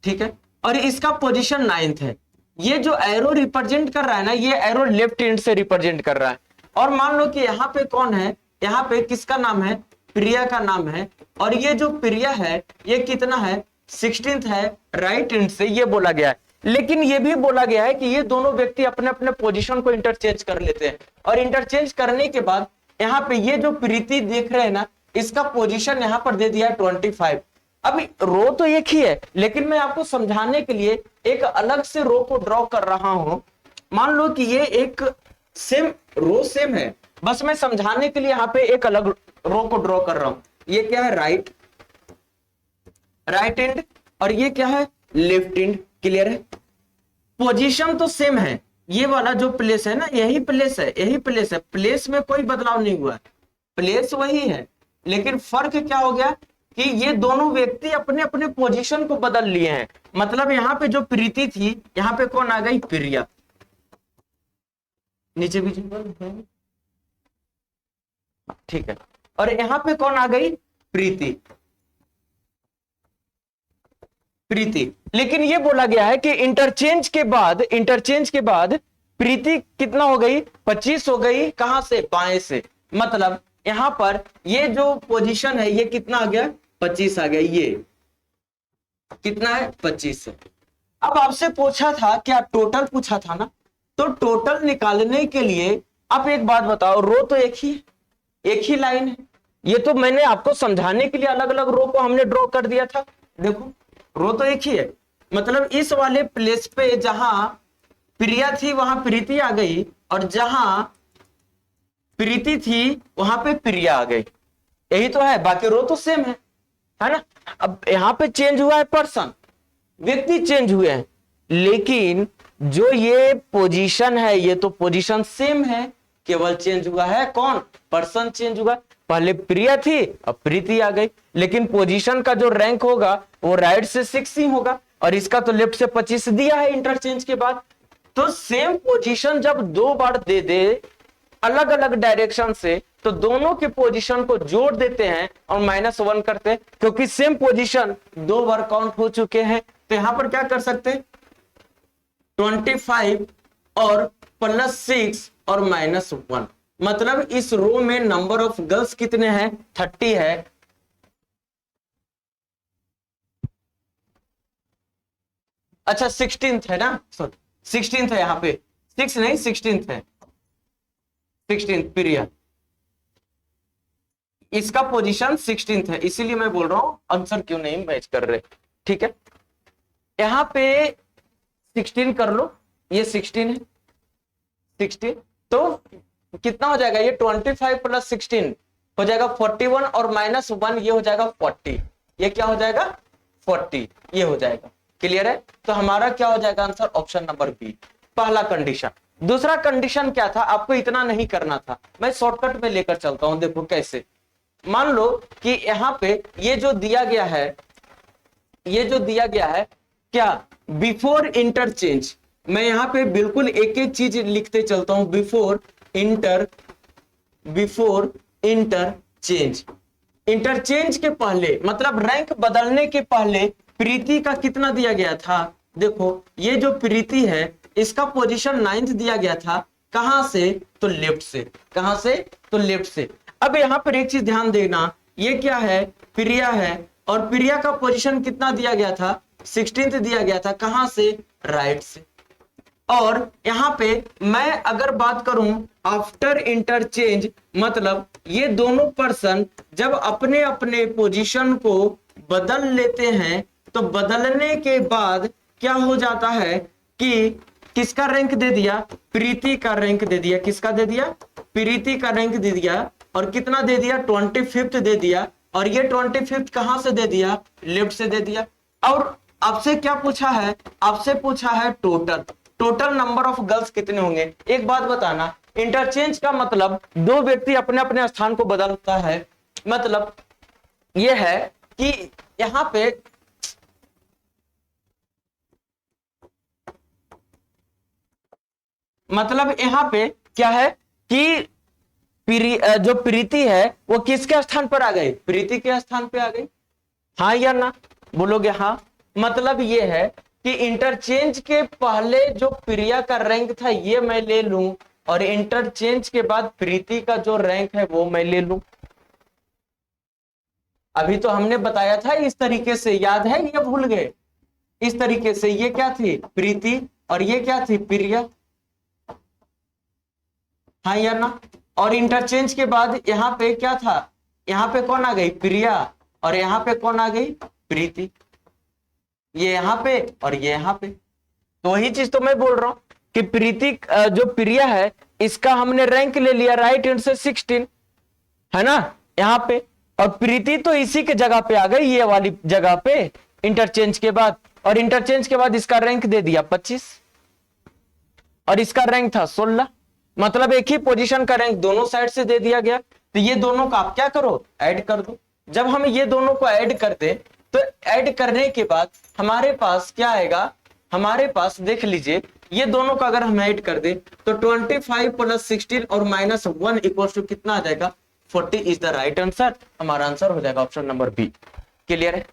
ठीक है? और इसका पोजीशन 9th है। ये जो एरो रिप्रेजेंट कर रहा है ना, ये एरो लेफ्ट एंड से रिप्रेजेंट कर रहा है। और मान लो कि यहाँ पे कौन है? यहाँ पे किसका नाम है? प्रिया का नाम है। और ये जो प्रिया है ये कितना है? 16th है राइट एंड से, ये बोला गया है। लेकिन ये भी बोला गया है कि ये दोनों व्यक्ति अपने अपने पोजीशन को इंटरचेंज कर लेते हैं, और इंटरचेंज करने के बाद यहाँ पे ये जो प्रीति देख रहे हैं ना, इसका पोजीशन यहाँ पर दे दिया है 25। अभी रो तो एक ही है, लेकिन मैं आपको समझाने के लिए एक अलग से रो को ड्रॉ कर रहा हूं। मान लो कि ये एक सेम रो सेम है, बस मैं समझाने के लिए यहाँ पे एक अलग रो को ड्रॉ कर रहा हूं। ये क्या है? राइट एंड, और ये क्या है? Left and. क्लियर है? पोजीशन तो सेम है, ये वाला जो प्लेस है ना, यही प्लेस है, यही प्लेस है, प्लेस में कोई बदलाव नहीं हुआ है, प्लेस वही है। लेकिन फर्क क्या हो गया कि ये दोनों व्यक्ति अपने अपने पोजीशन को बदल लिए हैं। मतलब यहाँ पे जो प्रीति थी, यहाँ पे कौन आ गई? प्रिया। नीचे भी ठीक है, और यहाँ पे कौन आ गई? प्रीति, प्रीति। लेकिन ये बोला गया है कि इंटरचेंज के बाद प्रीति कितना हो गई? 25 हो गई। कहां से? बाएं से। मतलब यहां पर ये जो पोजीशन है ये कितना आ गया? 25 आ गया। ये कितना है? 25 है। अब आपसे पूछा था क्या? टोटल पूछा था ना, तो टोटल निकालने के लिए आप एक बात बताओ, रो तो एक ही लाइन है। ये तो मैंने आपको समझाने के लिए अलग अलग रो को हमने ड्रॉ कर दिया था। देखो रो तो एक ही है, मतलब इस वाले प्लेस पे जहां प्रिया थी वहां प्रीति आ गई, और जहां प्रीति थी वहां पे प्रिया आ गई। यही तो है, बाकी रो तो सेम है ना? अब यहां पे चेंज हुआ है पर्सन, व्यक्ति चेंज हुए हैं, लेकिन जो ये पोजीशन है ये तो पोजीशन सेम है, केवल चेंज हुआ है कौन? पर्सन चेंज हुआ। पहले प्रिया थी, अब प्रीति आ गई, लेकिन पोजीशन का जो रैंक होगा वो राइट से 6 ही होगा, और इसका तो लेफ्ट से 25 दिया है इंटरचेंज के बाद। तो सेम पोजीशन जब 2 बार दे दे अलग अलग डायरेक्शन से, तो दोनों के पोजीशन को जोड़ देते हैं और -1 करते हैं, क्योंकि सेम पोजीशन 2 बार काउंट हो चुके हैं। तो यहां पर क्या कर सकते हैं? 25 और +6 और -1, मतलब इस रो में नंबर ऑफ गर्ल्स कितने हैं? 30 है। अच्छा 16th है ना, सॉरी 16th है, यहाँ पे 6 नहीं 16th है, 16th प्रिया, इसका पोजीशन 16th है, इसीलिए मैं बोल रहा हूं आंसर क्यों नहीं मैच कर रहे। ठीक है, यहाँ पे 16 कर लो, ये 16 है, 16 तो कितना हो जाएगा, ये 25 प्लस 16 हो जाएगा 41 और -1 ये हो जाएगा 40, ये क्या हो जाएगा 40, ये हो जाएगा। क्लियर है, तो हमारा क्या हो जाएगा आंसर ऑप्शन नंबर बी, पहला कंडीशन। दूसरा कंडीशन क्या था, आपको इतना नहीं करना था, मैं शॉर्टकट में लेकर चलता हूं, देखो कैसे। मान लो कि यहां पे ये जो दिया गया है, ये जो दिया गया है क्या, बिफोर इंटरचेंज, मैं यहां पे बिल्कुल एक एक चीज लिखते चलता हूं, बिफोर इंटरचेंज, इंटरचेंज के पहले मतलब रैंक बदलने के पहले प्रीति का कितना दिया गया था, देखो ये जो प्रीति है इसका पोजीशन 9th दिया गया था, कहां से, तो लेफ्ट से, कहां से, तो लेफ्ट से। अब यहां पर एक चीज ध्यान देना, ये क्या है, प्रिया है, और प्रिया का पोजीशन कितना दिया गया था, 16th दिया गया था, कहां से, राइट से। और यहां पे मैं अगर बात करूं आफ्टर इंटरचेंज, मतलब ये दोनों पर्सन जब अपने अपने पोजीशन को बदल लेते हैं, तो बदलने के बाद क्या हो जाता है कि किसका रैंक दे दिया, प्रीति का रैंक दे दिया, किसका दे दिया, प्रीति का रैंक दे दिया, और कितना दे दिया, 25th दे दिया, और ये 25th कहां से दे दिया, लेफ्ट से दे दिया। और आपसे क्या पूछा है, आपसे पूछा है टोटल नंबर ऑफ गर्ल्स कितने होंगे। एक बात बताना, इंटरचेंज का मतलब दो व्यक्ति अपने अपने स्थान को बदलता है, मतलब यह है कि यहां पे मतलब यहां पे क्या है कि जो प्रीति है वो किसके स्थान पर आ गई, प्रीति के स्थान पे आ गई, हाँ या ना, बोलोगे हाँ। मतलब ये है कि इंटरचेंज के पहले जो प्रिया का रैंक था ये मैं ले लूं, और इंटरचेंज के बाद प्रीति का जो रैंक है वो मैं ले लूं। अभी तो हमने बताया था इस तरीके से, याद है ये भूल गए, इस तरीके से, ये क्या थी, प्रीति, और ये क्या थी, प्रिया, हाँ या ना। और इंटरचेंज के बाद यहाँ पे क्या था, यहाँ पे कौन आ गई, प्रिया, और यहाँ पे कौन आ गई, प्रीति, ये यहाँ पे और ये यहाँ पे। तो वही चीज तो मैं बोल रहा हूं कि प्रीति जो प्रिया है इसका हमने रैंक ले लिया राइट हैंड से 16, है ना यहाँ पे, और प्रीति तो इसी के जगह पे आ गई, ये वाली जगह पे इंटरचेंज के बाद, और इंटरचेंज के बाद इसका रैंक दे दिया 25, और इसका रैंक था 16, मतलब एक ही पोजीशन का रैंक दोनों साइड से दे दिया गया। तो ये दोनों का आप क्या करो, ऐड कर दो। जब हम ये दोनों को ऐड कर दे, तो ऐड करने के बाद हमारे पास क्या आएगा, हमारे पास देख लीजिए, ये दोनों का अगर हम ऐड कर दे तो 25 प्लस 16 और -1 इक्वल टू कितना आ जाएगा, 40 इज द राइट आंसर। हमारा आंसर हो जाएगा ऑप्शन नंबर बी। क्लियर है,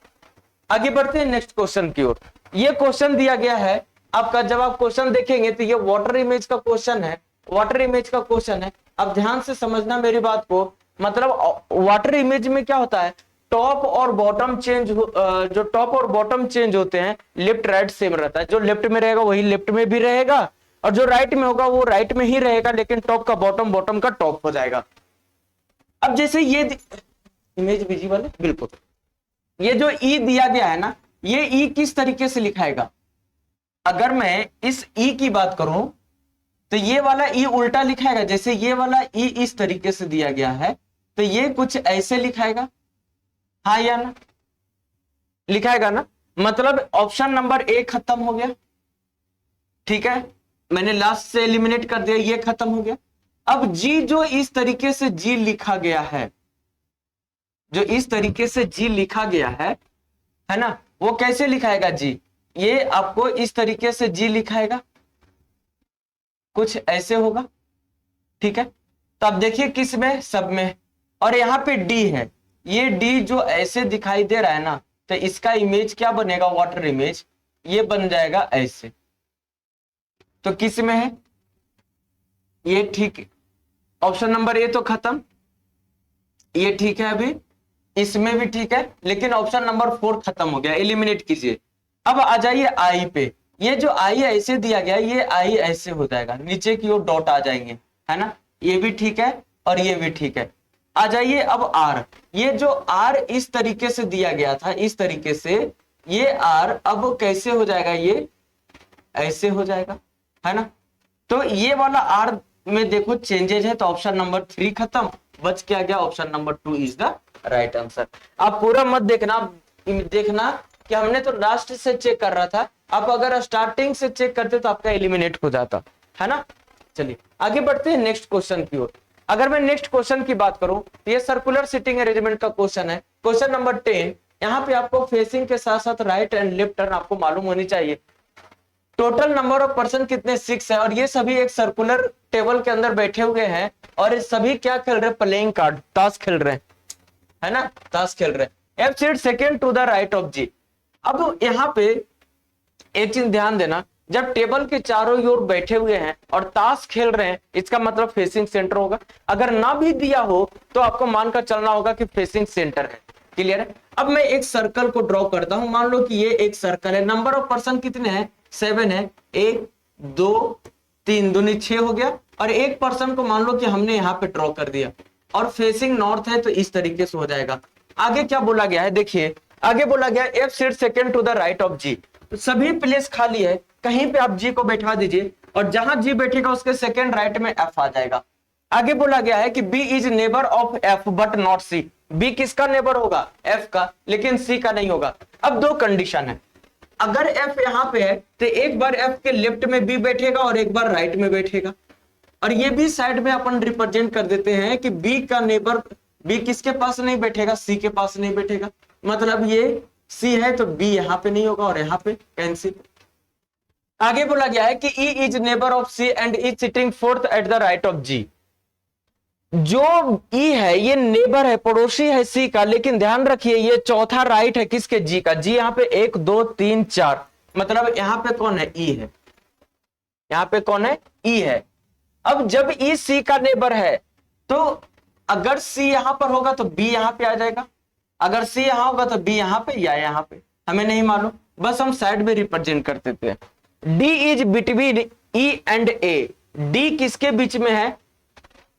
आगे बढ़ते हैं नेक्स्ट क्वेश्चन की ओर। ये क्वेश्चन दिया गया है आपका, जब आप क्वेश्चन देखेंगे तो ये वाटर इमेज का क्वेश्चन है, वाटर इमेज का क्वेश्चन है। अब ध्यान से समझना मेरी बात को, मतलब वाटर इमेज में क्या होता है, टॉप और बॉटम चेंज, जो टॉप और बॉटम चेंज होते हैं लेफ्ट राइट सेम रहता है, जो लेफ्ट में रहेगा वही लेफ्ट में भी रहेगा, और जो राइट में होगा वो राइट में ही रहेगा, लेकिन टॉप का बॉटम, बॉटम का टॉप हो जाएगा। अब जैसे ये इमेज विजिबल है, बिल्कुल ये जो ई दिया गया है ना, ये ई किस तरीके से लिखाएगा, अगर मैं इस ई की बात करूं तो ये वाला ई उल्टा लिखाएगा, जैसे ये वाला ई इस तरीके से दिया गया है तो ये कुछ ऐसे लिखाएगा, हाँ या ना, लिखाएगा ना, मतलब ऑप्शन नंबर ए खत्म हो गया। ठीक है, मैंने लास्ट से एलिमिनेट कर दिया, ये खत्म हो गया। अब जी जो इस तरीके से जी लिखा गया है, जो इस तरीके से जी लिखा गया है ना, वो कैसे लिखाएगा जी, ये आपको इस तरीके से जी लिखाएगा, कुछ ऐसे होगा। ठीक है, तो अब देखिए किस में, सब में, और यहाँ पे डी है, ये डी जो ऐसे दिखाई दे रहा है ना, तो इसका इमेज क्या बनेगा, वाटर इमेज, ये बन जाएगा ऐसे। तो किस में है ये, ठीक है, ऑप्शन नंबर ए तो खत्म, ये ठीक है, अभी इसमें भी ठीक है, लेकिन ऑप्शन नंबर 4 खत्म हो गया, एलिमिनेट कीजिए। अब आ जाइए आई पे, ये जो आई ऐसे दिया गया, ये आई ऐसे हो जाएगा, नीचे की ओर डॉट आ जाएंगे, है ना, ये भी ठीक है और ये भी ठीक है। आ जाइए अब आर, ये जो आर इस तरीके से दिया गया था, इस तरीके से ये आर अब कैसे हो जाएगा, ये ऐसे हो जाएगा, है ना। तो ये वाला आर में देखो चेंजेज है, तो ऑप्शन नंबर 3 खत्म, बच क्या गया, option number 2 is the right answer. आप पूरा मत देखना, देखना कि हमने तो लास्ट से चेक कर रहा था, आप अगर स्टार्टिंग से चेक करते तो आपका एलिमिनेट हो जाता, है ना। चलिए आगे बढ़ते हैं नेक्स्ट क्वेश्चन की ओर। अगर मैं नेक्स्ट क्वेश्चन की बात करूं तो ये सर्कुलर सीटिंग अरेंजमेंट का क्वेश्चन है, क्वेश्चन नंबर 10। यहाँ पे आपको फेसिंग के साथ साथ राइट एंड लेफ्ट टर्न आपको मालूम होनी चाहिए। टोटल नंबर ऑफ पर्सन कितने, 6 है, और ये सभी एक सर्कुलर टेबल के अंदर बैठे हुए हैं, और ये सभी क्या खेल रहे हैं, प्लेइंग कार्ड, ताश खेल रहे हैं, है ना, ताश खेल रहे हैं। F seat second to the right of G. अब यहाँ पे एक चीज ध्यान देना, जब टेबल के चारों ओर बैठे हुए हैं और ताश खेल रहे हैं, इसका मतलब फेसिंग सेंटर होगा। अगर ना भी दिया हो तो आपको मानकर चलना होगा कि फेसिंग सेंटर है। क्लियर है। अब मैं एक सर्कल को ड्रॉ करता हूं, मान लो कि ये एक सर्कल है, नंबर ऑफ पर्सन कितने हैं, 7 है, 1 2 3 दूनी 6 हो गया, और एक पर्सन को मान लो कि हमने यहाँ पे ड्रॉ कर दिया, और फेसिंग नॉर्थ है, तो इस तरीके से हो जाएगा। आगे क्या बोला गया है, देखिए आगे बोला गया F seat second to the right of G. तो सभी प्लेस खाली है, कहीं पे आप जी को बैठा दीजिए, और जहां जी बैठेगा उसके सेकेंड राइट में एफ आ जाएगा। आगे बोला गया है कि B is neighbour of F but not C. B किसका नेबर होगा, एफ का, लेकिन सी का नहीं होगा। अब दो कंडीशन है, अगर एफ यहां पे है तो एक बार एफ के लेफ्ट में बी बैठेगा और एक बार राइट में बैठेगा, और ये भी साइड में अपन रिप्रेजेंट कर देते हैं कि बी का नेबर, बी किसके पास नहीं बैठेगा, सी के पास नहीं बैठेगा, मतलब ये सी है तो बी यहां पे नहीं होगा और यहां पे कैंसिल। आगे बोला गया है कि E is neighbour of C and is sitting fourth at the right of G. जो ई है ये नेबर है, पड़ोसी है सी का, लेकिन ध्यान रखिए ये चौथा राइट है किसके, जी का। जी यहाँ पे 1 2 3 4, मतलब यहाँ पे कौन है, ई है, यहाँ पे कौन है, ई है। अब जब ई सी का नेबर है तो अगर सी यहां पर होगा तो बी यहां पे आ जाएगा, अगर सी यहां होगा तो बी यहां पे या यहां पे, हमें नहीं मालूम, बस हम साइड में रिप्रेजेंट कर देते हैं। D is between E and A. D किसके बीच में है,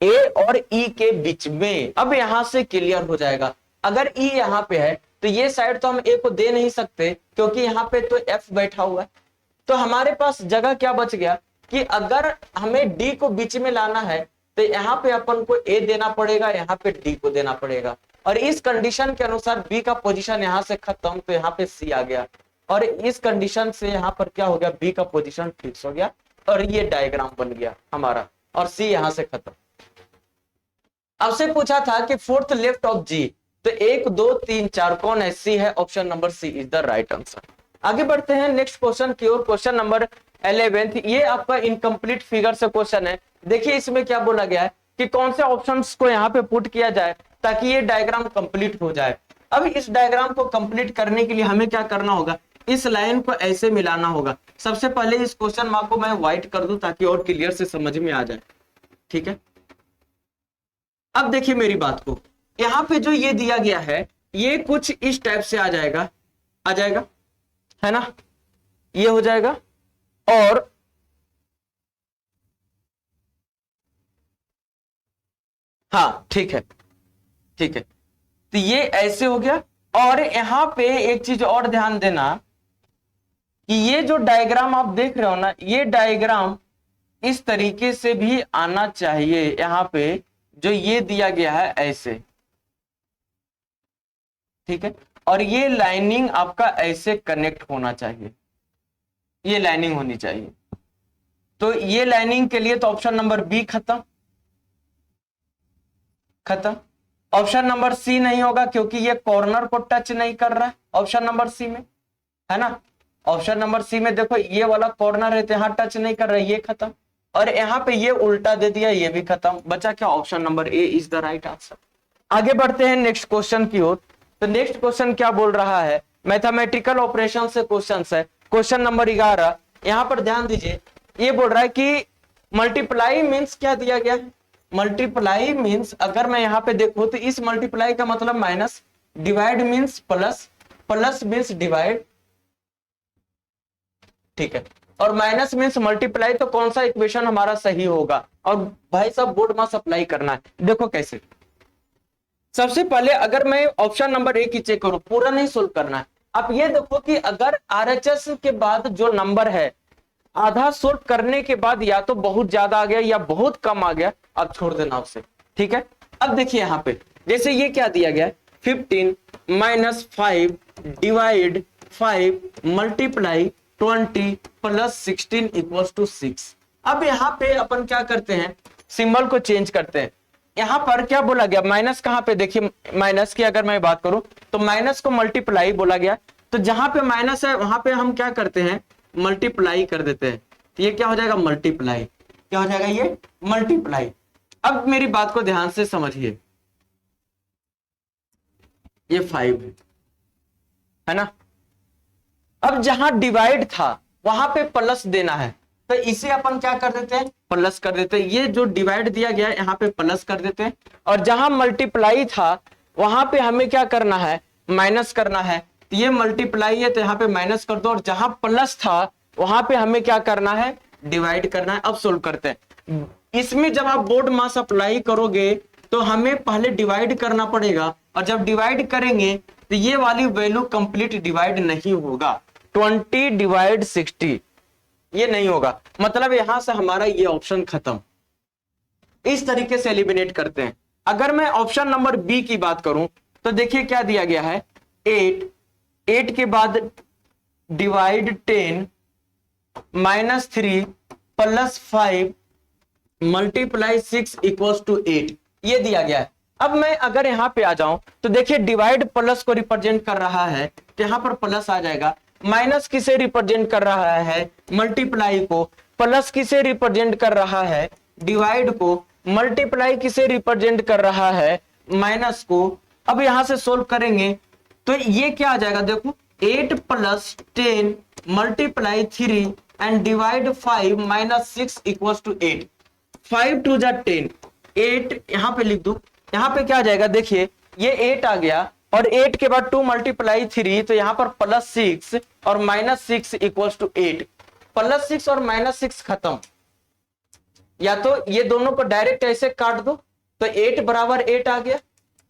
ए और ई के बीच में। अब यहां से क्लियर हो जाएगा, अगर ई यहां पे है तो ये साइड तो हम ए को दे नहीं सकते, क्योंकि यहां पे तो एफ बैठा हुआ है। तो हमारे पास जगह क्या बच गया कि अगर हमें डी को बीच में लाना है तो यहाँ पे अपन को ए देना पड़ेगा, यहाँ पे डी को देना पड़ेगा, और इस कंडीशन के अनुसार बी का पोजीशन यहाँ से खत्म, तो यहाँ पे सी आ गया, और इस कंडीशन से यहाँ पर क्या हो गया, बी का पोजीशन फिक्स हो गया, और ये डायग्राम बन गया हमारा, और सी यहाँ से खत्म। आपसे पूछा था कि फोर्थ लेफ्ट ऑफ जी, तो 1 2 3 4 कौन है, सी है, option number C is the right answer. आगे बढ़ते हैं नेक्स्ट क्वेश्चन की ओर, क्वेश्चन नंबर 11। ये आपका इनकम्प्लीट फिगर से क्वेश्चन है। देखिए इसमें क्या बोला गया है कि कौन से ऑप्शंस को यहाँ पे पुट किया जाए ताकि ये डायग्राम कंप्लीट हो जाए। अब इस डायग्राम को कंप्लीट करने के लिए हमें क्या करना होगा, इस लाइन को ऐसे मिलाना होगा। सबसे पहले इस क्वेश्चन मार्क को मैं व्हाइट कर दूं ताकि और क्लियर से समझ में आ जाए, ठीक है। अब देखिए मेरी बात को, यहां पे जो ये दिया गया है ये कुछ इस टाइप से आ जाएगा, है ना, ये हो जाएगा, और हाँ ठीक है, ठीक है, तो ये ऐसे हो गया। और यहां पे एक चीज और ध्यान देना कि ये जो डायग्राम आप देख रहे हो ना, ये डायग्राम इस तरीके से भी आना चाहिए, यहां पे जो ये दिया गया है ऐसे, ठीक है, और ये लाइनिंग आपका ऐसे कनेक्ट होना चाहिए, ये लाइनिंग होनी चाहिए। तो ये लाइनिंग के लिए तो ऑप्शन नंबर बी खत्म, ऑप्शन नंबर सी नहीं होगा क्योंकि ये कॉर्नर को टच नहीं कर रहा है ऑप्शन नंबर सी में, है ना। ऑप्शन नंबर सी में देखो ये वाला कॉर्नर है तो यहाँ टच नहीं कर रहा है, ये खत्म, और यहाँ पे ये उल्टा दे दिया, ये भी खत्म, बचा क्या, option number A is the right answer. आगे बढ़ते हैं नेक्स्ट क्वेश्चन की ओर। तो नेक्स्ट क्वेश्चन क्या बोल रहा है, मैथमेटिकल ऑपरेशन से क्वेश्चन है, क्वेश्चन नंबर 11। यहां पर ध्यान दीजिए, ये बोल रहा है कि मल्टीप्लाई मीन्स क्या दिया गया है, मल्टीप्लाई मीन्स अगर मैं यहां पे देखूं तो इस मल्टीप्लाई का मतलब minus, divide means plus, plus means divide, ठीक है, और माइनस मीन्स मल्टीप्लाई, तो कौन सा इक्वेशन हमारा सही होगा। और भाई साहब बोर्ड में सप्लाई करना है, देखो कैसे। सबसे पहले अगर मैं ऑप्शन नंबर ए की चेक करूं, पूरा नहीं सोल्व करना है। आप ये देखो कि अगर आरएचएस के बाद जो नंबर है आधा सोल्व करने के बाद या तो बहुत ज्यादा आ गया या बहुत कम आ गया, अब छोड़ देना उसे, ठीक है। अब देखिए यहाँ पे जैसे ये क्या दिया गया, 15 minus 5 divide 5 multiply 20 plus 16 equals to 6। अब यहाँ पे अपन क्या करते हैं, सिंबल को चेंज करते हैं। यहाँ पर क्या बोला गया, माइनस कहाँ पे, देखिए माइनस की अगर मैं बात करूं तो माइनस को मल्टीप्लाई बोला गया, तो जहां पे माइनस है वहां पे हम क्या करते हैं, मल्टीप्लाई कर देते हैं। तो ये क्या हो जाएगा, मल्टीप्लाई, क्या हो जाएगा ये मल्टीप्लाई। अब मेरी बात को ध्यान से समझिए, ये 5 है ना। अब जहां डिवाइड था वहां पे प्लस देना है, तो इसे अपन क्या कर देते हैं, प्लस कर देते हैं। ये जो डिवाइड दिया गया है यहाँ पे प्लस कर देते हैं, और जहां मल्टीप्लाई था वहां पे हमें क्या करना है, माइनस करना है। तो ये मल्टीप्लाई है तो यहाँ पे माइनस कर दो, और जहां प्लस था वहां पे हमें क्या करना है, डिवाइड करना है। अब सोल्व करते हैं। इसमें जब आप बोर्ड मास अप्लाई करोगे तो हमें पहले डिवाइड करना पड़ेगा, और जब डिवाइड करेंगे तो ये वाली वैल्यू कंप्लीट डिवाइड नहीं होगा, 20 डिवाइड 60 ये नहीं होगा, मतलब यहां से हमारा ये ऑप्शन खत्म। इस तरीके से एलिमिनेट करते हैं। अगर मैं ऑप्शन नंबर बी की बात करूं तो देखिए क्या दिया गया है, 8 के बाद divide 10 minus 3 plus 5 multiply 6 equals to 8, ये दिया गया है। अब मैं अगर यहां पे आ जाऊं तो देखिए डिवाइड प्लस को रिप्रेजेंट कर रहा है, तो यहां पर प्लस आ जाएगा। माइनस किसे रिप्रेजेंट कर रहा है, मल्टीप्लाई को। प्लस किसे रिप्रेजेंट कर रहा है, डिवाइड को। मल्टीप्लाई किसे रिप्रेजेंट कर रहा है, माइनस को। अब यहां से सोल्व करेंगे तो ये क्या आ जाएगा, देखो 8 plus 10 multiply 3 and divide 5 minus 6 equals to 8। 5 two जा 10, 8 यहां पे लिख दो। यहां पे क्या आ जाएगा, देखिए ये 8 आ गया, और 8 के बाद 2 मल्टीप्लाई 3, तो यहां पर प्लस 6 और माइनस 6 इक्वल्स टू 8। प्लस 6 और माइनस 6 खत्म, या तो ये दोनों को डायरेक्ट ऐसे काट दो तो 8 बराबर 8 आ गया,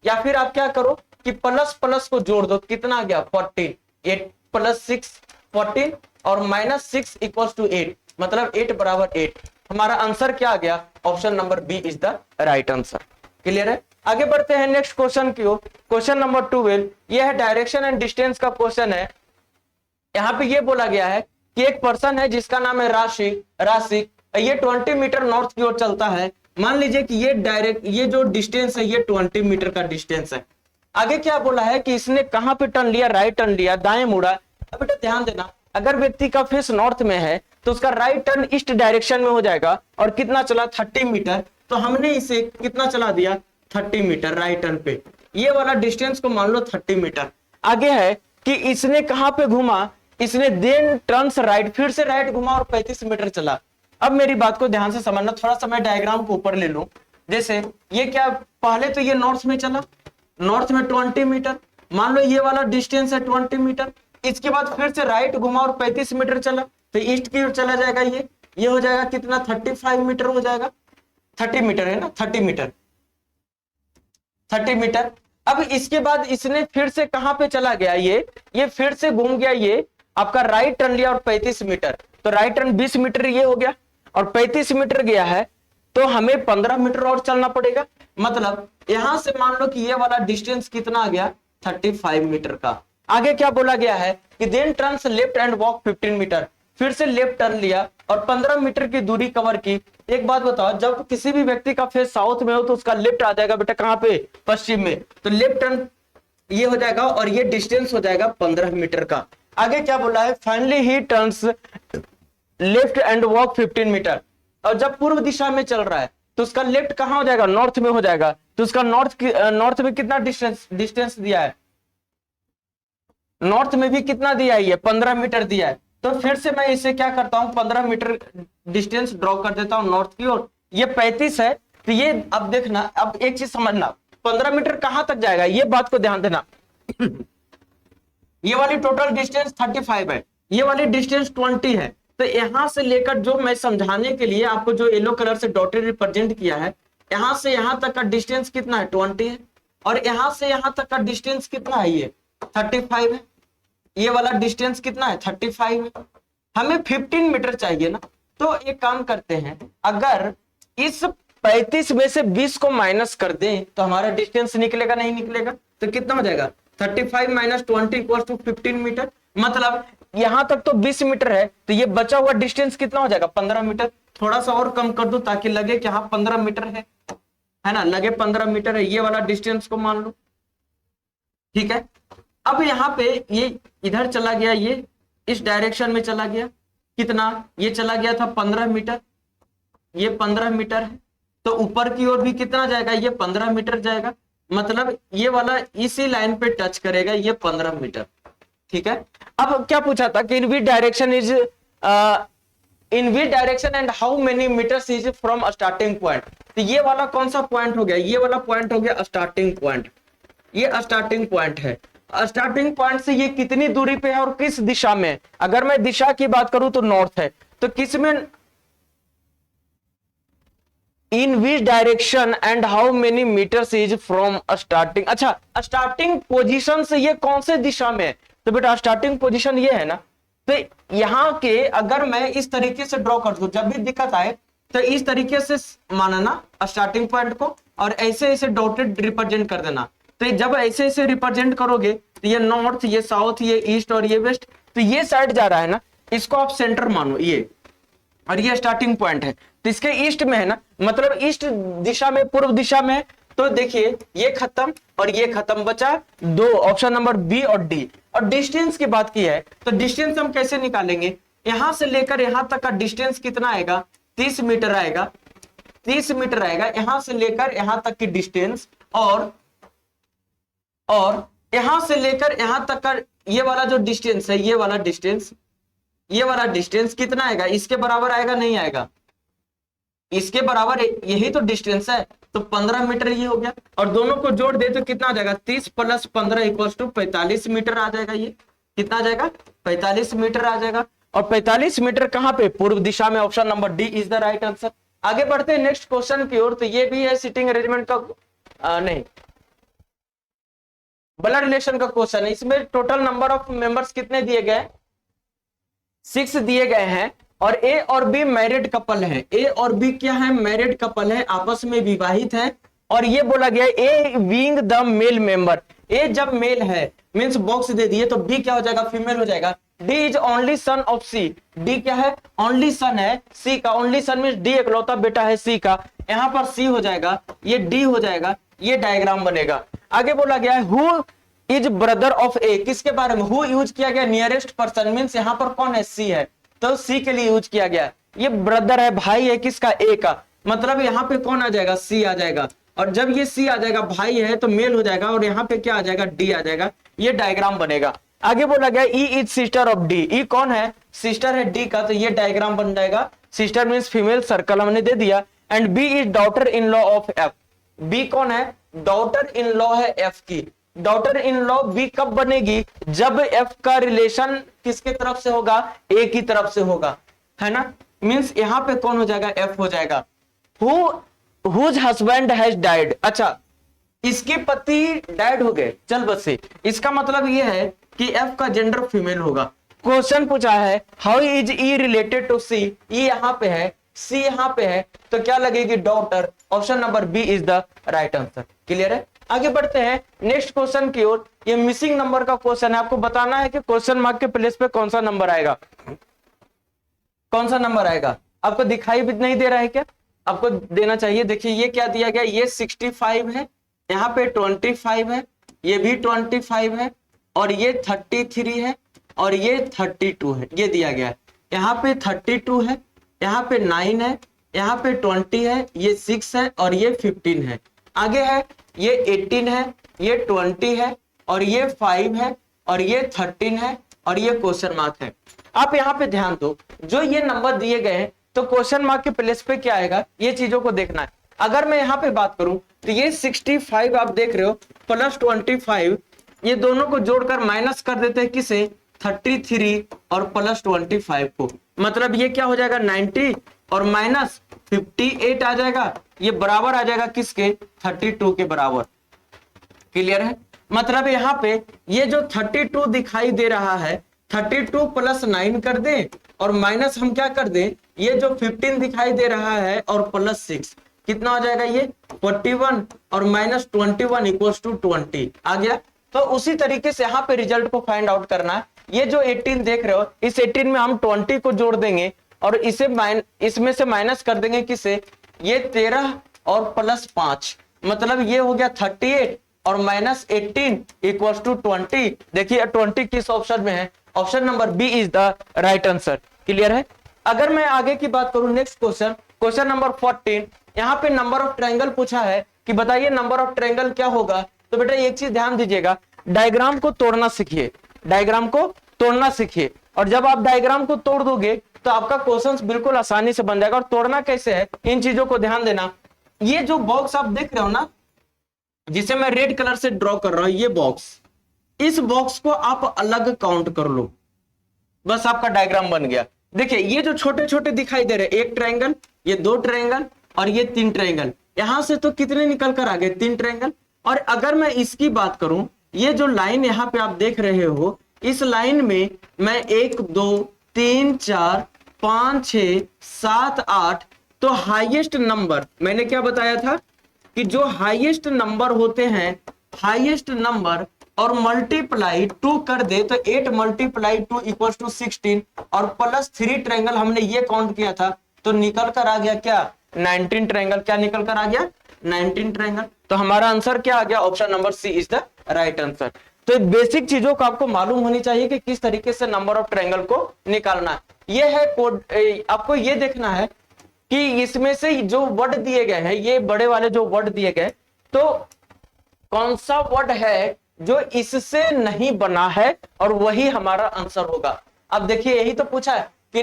या फिर आप क्या करो कि प्लस प्लस को जोड़ दो, कितना आ गया 14, 8 प्लस 6 14 और माइनस 6 इक्वल्स टू 8, मतलब 8 बराबर 8। हमारा आंसर क्या आ गया, option number B is the right answer. Clear है। आगे बढ़ते हैं नेक्स्ट क्वेश्चन की ओर। क्वेश्चन नंबर 12, यह है डायरेक्शन एंड डिस्टेंस का क्वेश्चन है। यहाँ पे ये बोला गया है कि एक पर्सन है जिसका नाम है राशिक, ये 20 मीटर नॉर्थ की ओर चलता है। मान लीजिए कि ये जो डिस्टेंस है ये 20 मीटर का डिस्टेंस है। आगे क्या बोला है कि इसने कहां पे टर्न लिया, राइट टर्न लिया, दाएं मुड़ा। अब बेटा ध्यान देना, अगर व्यक्ति का फेस नॉर्थ में है तो उसका राइट टर्न ईस्ट डायरेक्शन में हो जाएगा, और कितना चला 30 मीटर, तो हमने इसे कितना चला दिया 30 मीटर राइट टर्न पे। ये वाला डिस्टेंस को मान लो 30 मीटर। आगे है कि इसने कहां पे घूमा, इसने देन टर्न्स राइट, फिर से राइट घुमा और 35 मीटर चला। अब मेरी बात को ध्यान से समझना, थोड़ा सा मैं डायग्राम को ऊपर ले लूं। जैसे ये क्या, पहले तो ये नॉर्थ में चला, नॉर्थ में 20 मीटर, मान लो ये वाला डिस्टेंस है 20 मीटर। इसके बाद फिर से राइट घुमा और 35 मीटर चला, तो ईस्ट की ओर चला जाएगा। ये हो जाएगा कितना 35 मीटर हो जाएगा, 30 मीटर है ना, 30 मीटर। अब इसके बाद इसने फिर से कहां पे चला गया, ये फिर से घूम गया, ये आपका राइट टर्न लिया और 35 मीटर, तो राइट टर्न 20 मीटर ये हो गया, और 35 मीटर गया है तो हमें 15 मीटर और चलना पड़ेगा। मतलब यहां से मान लो कि ये वाला डिस्टेंस कितना आ गया 35 मीटर का। आगे क्या बोला गया है कि then turns left and walk 15 metre, फिर से लेफ्ट टर्न लिया और 15 मीटर की दूरी कवर की। एक बात बताओ, जब किसी भी व्यक्ति का फेस साउथ में हो तो उसका लेफ्ट आ जाएगा बेटा कहां पे, पश्चिम में, तो लेफ्ट टर्न ये हो जाएगा, और ये डिस्टेंस हो जाएगा 15 मीटर का। आगे क्या बोला है, finally he turns left and walk 15 metre, और जब पूर्व दिशा में चल रहा है तो उसका लेफ्ट कहां हो जाएगा, नॉर्थ में हो जाएगा, तो उसका नॉर्थ में कितना डिस्टेंस दिया है, नॉर्थ में भी कितना दिया है, 15 मीटर दिया है। तो फिर से मैं इसे क्या करता हूं, 15 मीटर डिस्टेंस ड्रॉ कर देता हूं नॉर्थ की ओर। ये 35 है, तो ये अब देखना, अब एक चीज समझना, 15 मीटर कहां तक जाएगा, ये बात को ध्यान देना। ये वाली टोटल डिस्टेंस 35 है, ये वाली डिस्टेंस 20 है। तो यहां से लेकर, जो मैं समझाने के लिए आपको जो येलो कलर से डॉटेड रिप्रेजेंट किया है, यहां से यहां तक का डिस्टेंस कितना है 20 है, और यहां से यहां तक का डिस्टेंस कितना है ये 35 है। ये वाला डिस्टेंस कितना है 35 है। हमें 15 मीटर चाहिए ना, तो एक काम करते हैं, अगर इस 35 में से 20 को माइनस कर दें तो हमारा डिस्टेंस निकलेगा नहीं निकलेगा? तो कितना हो जाएगा 35 माइनस 20 इक्वल टू 15 मीटर। मतलब यहां तक तो 20 मीटर है, तो ये बचा हुआ डिस्टेंस कितना हो जाएगा 15 मीटर। थोड़ा सा और कम कर दो ताकि लगे कि हाँ 15 मीटर है ना, लगे 15 मीटर है। ये वाला डिस्टेंस को मान लो, ठीक है। अब यहाँ पे ये इधर चला गया, ये इस डायरेक्शन में चला गया, कितना ये चला गया था 15 मीटर, ये 15 मीटर है। तो ऊपर की ओर भी कितना जाएगा, ये 15 मीटर जाएगा। मतलब ये वाला इसी लाइन पे टच करेगा, ये 15 मीटर, ठीक है। अब क्या पूछा था कि in which direction is in which direction and how many metres is from starting point. तो ये वाला कौन सा पॉइंट हो गया, ये वाला पॉइंट हो गया स्टार्टिंग पॉइंट। ये स्टार्टिंग पॉइंट है। स्टार्टिंग पॉइंट से ये कितनी दूरी पे है और किस दिशा में? अगर मैं दिशा की बात करूं तो नॉर्थ है। तो किस में, in which direction and how many metres is from starting. अच्छा, स्टार्टिंग पोजीशन से ये कौन से दिशा में है? तो बेटा स्टार्टिंग पोजीशन ये है ना। तो यहां के अगर मैं इस तरीके से ड्रॉ कर दूं, जब भी दिक्कत आए तो इस तरीके से माना ना स्टार्टिंग पॉइंट को, और ऐसे ऐसे डॉटेड रिप्रेजेंट कर देना। तो जब ऐसे ऐसे रिप्रेजेंट करोगे तो ये नॉर्थ, ये साउथ, ये ईस्ट और ये वेस्ट, तो ये साइड जा रहा है ना, इसको आप सेंटर मानो ये, और ये स्टार्टिंग पॉइंट है। तो इसके ईस्ट में है ना, मतलब ईस्ट दिशा में, पूर्व दिशा में। तो देखिए ये खत्म और ये खत्म, बचा दो, ऑप्शन नंबर बी और डी। और डिस्टेंस की बात की है तो डिस्टेंस हम कैसे निकालेंगे? यहां से लेकर यहां तक का डिस्टेंस कितना आएगा 30 मीटर आएगा, 30 मीटर आएगा यहां से लेकर यहां तक की डिस्टेंस। और यहां से लेकर यहां तक का ये वाला जो डिस्टेंस है, ये वाला डिस्टेंस, ये वाला डिस्टेंस कितना आएगा? इसके बराबर आएगा नहीं आएगा? इसके बराबर, यही तो डिस्टेंस है। तो 15 मीटर ये हो गया, और दोनों को जोड़ दे तो कितना आ जाएगा 30 प्लस 15 इक्वल टू 45 मीटर आ जाएगा। ये कितना आ जाएगा 45 मीटर आ जाएगा। और 45 मीटर कहां पे? पूर्व दिशा में। Option number D is the right answer. आगे बढ़ते हैं नेक्स्ट क्वेश्चन की ओर। तो ये भी है सिटिंग अरेंजमेंट का नहीं, ब्लड रिलेशन का क्वेश्चन है। इसमें टोटल नंबर ऑफ मेंबर्स कितने दिए गए? 6 दिए गए हैं। और ए और बी मैरिड कपल है। ए और बी क्या है? मैरिड कपल है, आपस में विवाहित है। और ये बोला गया A being the male member. A जब मेल है मींस बॉक्स दे दिए, तो बी क्या हो जाएगा? फीमेल हो जाएगा। D is only son of C. D क्या है? ओनली सन है सी का। ओनली सन मींस डी इकलौता बेटा है सी का। यहां पर सी हो जाएगा, ये डी हो जाएगा, ये डायग्राम बनेगा। आगे बोला गया है हु इज ब्रदर ऑफ ए। किसके बारे में? हु यूज किया गया नियरेस्ट पर्सन मींस यहां पर कौन है? सी है, तो सी के लिए यूज किया गया। ये ब्रदर है, भाई है किसका? ए का। मतलब यहाँ पे कौन आ जाएगा? सी आ जाएगा। और जब ये सी आ जाएगा, भाई है तो मेल हो जाएगा, और यहाँ पे क्या आ जाएगा? डी आ जाएगा। ये डायग्राम बनेगा। आगे बोला गया E is sister of D. E कौन है? सिस्टर है डी का, तो ये डायग्राम बन जाएगा। सिस्टर मींस फीमेल, सर्कल हमने दे दिया। And B is daughter in law of F. B कौन है? डॉटर इन लॉ है एफ की। डॉटर इन लॉ बी कब बनेगी? जब एफ का रिलेशन किसके तरफ से होगा? ए की तरफ से होगा, है ना। मींस यहां पे कौन हो जाएगा? एफ हो जाएगा। Whose husband has died. अच्छा, इसके पति डाइड हो गए, चल बसे। इसका मतलब ये है कि एफ का जेंडर फीमेल होगा। क्वेश्चन पूछा है how is E related to C. E यहां पे है, सी यहां पे है, तो क्या लगेगी? Daughter. Option number B is the right answer. Clear है? आगे बढ़ते हैं नेक्स्ट क्वेश्चन की ओर। ये मिसिंग नंबर का क्वेश्चन है। आपको बताना है कि क्वेश्चन मार्क के प्लेस पे कौन सा नंबर आएगा। कौन सा नंबर आएगा? आपको दिखाई भी नहीं दे रहा है क्या? आपको देना चाहिए। देखिए ये क्या दिया गया, ये 65 है, यहाँ पे 25 है, ये भी 25 है, और ये 33 है, और ये 32 है। ये दिया गया है। यहाँ पे 32 है, यहाँ पे 9 है, यहाँ पे 20 है, ये 6 है, और ये 15 है। आगे है ये 18 है, ये 20 है, और ये 5 है, और ये 13 है, और ये क्वेश्चन मार्क है। आप यहाँ पे ध्यान दो, जो ये नंबर दिए गए हैं तो क्वेश्चन मार्क के प्लेस पे क्या आएगा, ये चीजों को देखना है। अगर मैं यहाँ पे बात करूं तो ये 65 आप देख रहे हो प्लस 25, ये दोनों को जोड़कर माइनस कर देते हैं किसे? 33 और प्लस 25 को, मतलब ये क्या हो जाएगा 90 और माइनस 58 आ जाएगा, ये बराबर आ जाएगा किसके 32 के बराबर। क्लियर है, मतलब यहाँ पे ये जो 32 दिखाई दे रहा है 32 प्लस 9 कर दे और माइनस हम क्या कर दे, ये जो 15 दिखाई दे रहा है और प्लस 6 कितना हो जाएगा ये 41 और माइनस 21 इक्वल्स टू 20 आ गया। तो उसी तरीके से यहाँ पे रिजल्ट को फाइंड आउट करना है। ये जो 18 देख रहे हो इस 18 में हम 20 को जोड़ देंगे और इसमें से माइनस कर देंगे किसे, ये 13 और प्लस 5, मतलब ये हो गया 38 और माइनस 18 इक्वल्स टू 20। देखिए 20 किस ऑप्शन में है, option number B is the right answer. Clear है। अगर मैं आगे की बात करूं नेक्स्ट क्वेश्चन, क्वेश्चन नंबर 14, यहाँ पे नंबर ऑफ ट्रायंगल पूछा है कि बताइए नंबर ऑफ ट्रायंगल क्या होगा। तो बेटा एक चीज ध्यान दीजिएगा, डायग्राम को तोड़ना सीखिए, डायग्राम को तोड़ना सीखिए, और जब आप डायग्राम को तोड़ दोगे तो आपका क्वेश्चन बिल्कुल आसानी से बन जाएगा। और तोड़ना कैसे है इन चीजों को ध्यान देना। ये जो बॉक्स आप देख रहे हो ना, जिसे मैं रेड कलर से ड्रॉ कर रहा हूं, ये बॉक्स, इस बॉक्स को आप अलग काउंट कर लो, बस आपका डायग्राम बन गया। देखिए ये जो छोटे छोटे दिखाई दे रहे, एक ट्रायंगल, ये 2 ट्रायंगल और ये 3 ट्रायंगल, यहां से तो कितने निकल कर आ गए 3 ट्रायंगल। और अगर मैं इसकी बात करूं, ये जो लाइन यहाँ पे आप देख रहे हो, इस लाइन में मैं 1 2 3 4 5 6 7 8, तो हाईएस्ट नंबर मैंने क्या बताया था कि जो हाईएस्ट नंबर होते हैं, हाईएस्ट नंबर और मल्टीप्लाई 2 कर दे तो 8 मल्टीप्लाई 2 इक्वल्स टू 16 और प्लस 3 ट्रायंगल हमने ये काउंट किया था, तो निकल कर आ गया क्या 19 ट्रायंगल। क्या निकल कर आ गया 19 ट्रायंगल। तो हमारा आंसर क्या आ गया, option number C is the right answer. तो बेसिक चीजों को आपको मालूम होनी चाहिए कि किस तरीके से नंबर ऑफ ट्रायंगल को निकालना है। ये है कोड, आपको ये देखना है कि इसमें से जो वर्ड दिए गए हैं, ये बड़े वाले जो वर्ड दिए गए, तो कौन सा वर्ड है जो इससे नहीं बना है और वही हमारा आंसर होगा। अब देखिए यही तो पूछा है कि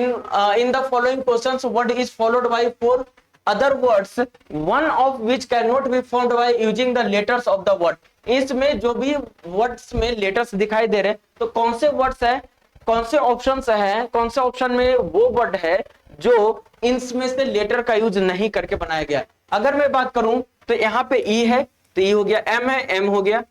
in the following questions word is followed by 4 other words, one of which can not be found by using the letters of the word. इसमें जो भी वर्ड्स में लेटर्स दिखाई दे रहे, तो कौन से वर्ड्स है, कौन से ऑप्शंस हैं, कौन से ऑप्शन में वो वर्ड है जो इनमें से लेटर का यूज नहीं करके बनाया गया। अगर मैं बात करूं तो यहाँ पे ई है तो ई हो गया, एम है एम हो गया,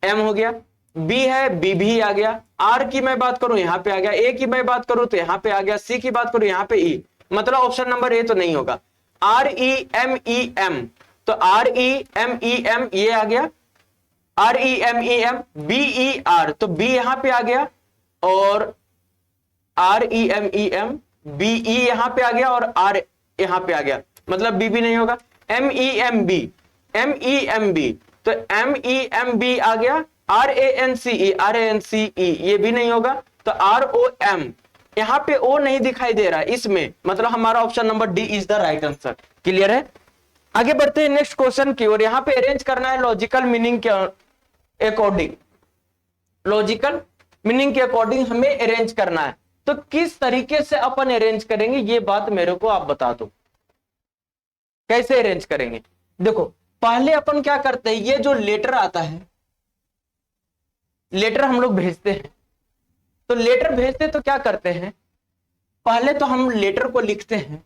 एम हो गया, बी है बी भी आ गया, आर की मैं बात करूं यहाँ पे आ गया, ए की मैं बात करूं तो यहाँ पे आ गया, सी की बात करूं यहाँ पे ई, मतलब ऑप्शन नंबर ए तो नहीं होगा। आर ई एम तो आर ई एम ये आ गया, R E M B E R तो बी यहां पे आ गया, और R E M B E यहां पे आ गया और आर यहां पे आ गया, मतलब बी भी नहीं होगा। एम ई एम बी तो एम ई एम बी आ गया, आर ए एन सी ई ये भी नहीं होगा, तो आर ओ एम, यहां पे ओ नहीं दिखाई दे रहा है इसमें, मतलब हमारा option number D is the right answer. Clear है। आगे बढ़ते हैं नेक्स्ट क्वेश्चन की ओर। यहां पे अरेंज करना है लॉजिकल मीनिंग के अकॉर्डिंग, लॉजिकल मीनिंग के अकॉर्डिंग हमें अरेंज करना है। तो किस तरीके से अपन अरेंज करेंगे ये बात मेरे को आप बता दो, कैसे अरेंज करेंगे। देखो पहले अपन क्या करते हैं, ये जो लेटर आता है, लेटर हम लोग भेजते हैं, तो लेटर भेजते तो क्या करते हैं, पहले तो हम लेटर को लिखते हैं,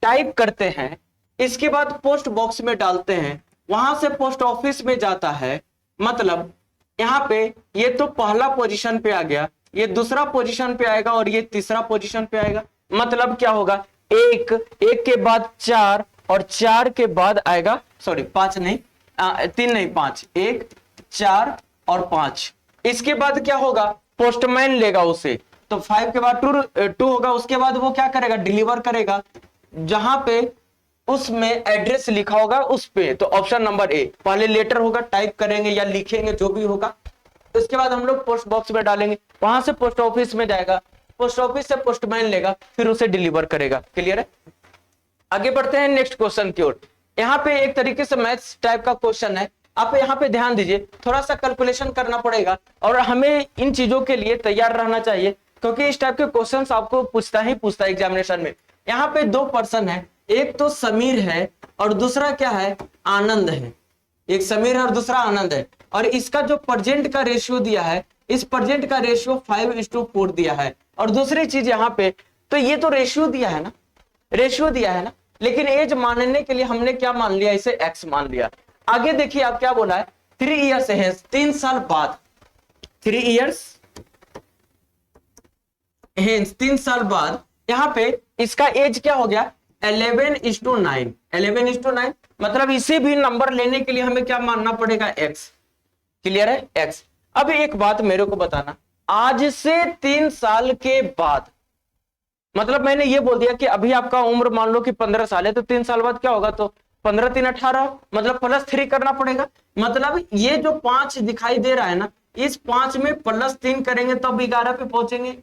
टाइप करते हैं, इसके बाद पोस्ट बॉक्स में डालते हैं, वहां से पोस्ट ऑफिस में जाता है। मतलब यहाँ पे ये तो पहला पोजीशन पे आ गया, ये दूसरा पोजीशन पे आएगा और ये तीसरा पोजीशन पे आएगा। मतलब क्या होगा, एक के बाद 4 और 4 के बाद आएगा, सॉरी 5 नहीं 3 नहीं 5, 1 4 और 5। इसके बाद क्या होगा, पोस्टमैन लेगा उसे, तो 5 के बाद 2 होगा, उसके बाद वो क्या करेगा, डिलीवर करेगा, जहां पे उसमें एड्रेस लिखा होगा उस पे। तो ऑप्शन नंबर ए, पहले लेटर होगा, टाइप करेंगे या लिखेंगे जो भी होगा, उसके बाद हम लोग पोस्ट बॉक्स में डालेंगे, वहां से पोस्ट ऑफिस में जाएगा, पोस्ट ऑफिस से पोस्टमैन लेगा, फिर उसे डिलीवर करेगा। क्लियर है। आगे बढ़ते हैं नेक्स्ट क्वेश्चन की ओर। यहाँ पे एक तरीके से मैथ्स टाइप का क्वेश्चन है, आप यहाँ पे ध्यान दीजिए, थोड़ा सा कैलकुलेशन करना पड़ेगा और हमें इन चीजों के लिए तैयार रहना चाहिए, क्योंकि इस टाइप के क्वेश्चंस आपको पूछता है एग्जामिनेशन में। यहाँ पे 2 पर्सन है, एक तो समीर है और दूसरा क्या है, आनंद है। एक समीर है और दूसरा आनंद है, और इसका जो प्रेजेंट का रेशियो दिया है, इस प्रेजेंट का रेशियो 5:4 दिया है। और दूसरी चीज यहाँ पे, तो ये तो रेशियो दिया है ना, रेशियो दिया है ना, लेकिन एज मानने के लिए हमने क्या मान लिया, इसे एक्स मान लिया। आगे देखिए आप क्या बोला है, 3 ईयर्स है, 3 साल बाद, 3 ईयर्स हेंस, 3 साल बाद। यहाँ पे इसका एज क्या हो गया, 11:9, 11:9, मतलब इसे भी नंबर लेने के लिए हमें क्या मानना पड़ेगा, एक्स। क्लियर है, एक्स। अब एक बात मेरे को बताना, आज से 3 साल के बाद, मतलब मैंने ये बोल दिया कि अभी आपका उम्र मान लो कि 15 साल है, तो 3 साल बाद क्या होगा, तो 15 3 18, मतलब +3 करना पड़ेगा। मतलब ये जो 5 दिखाई दे रहा है ना, इस 5 में +3 करेंगे तब 11 पे पहुंचेंगे,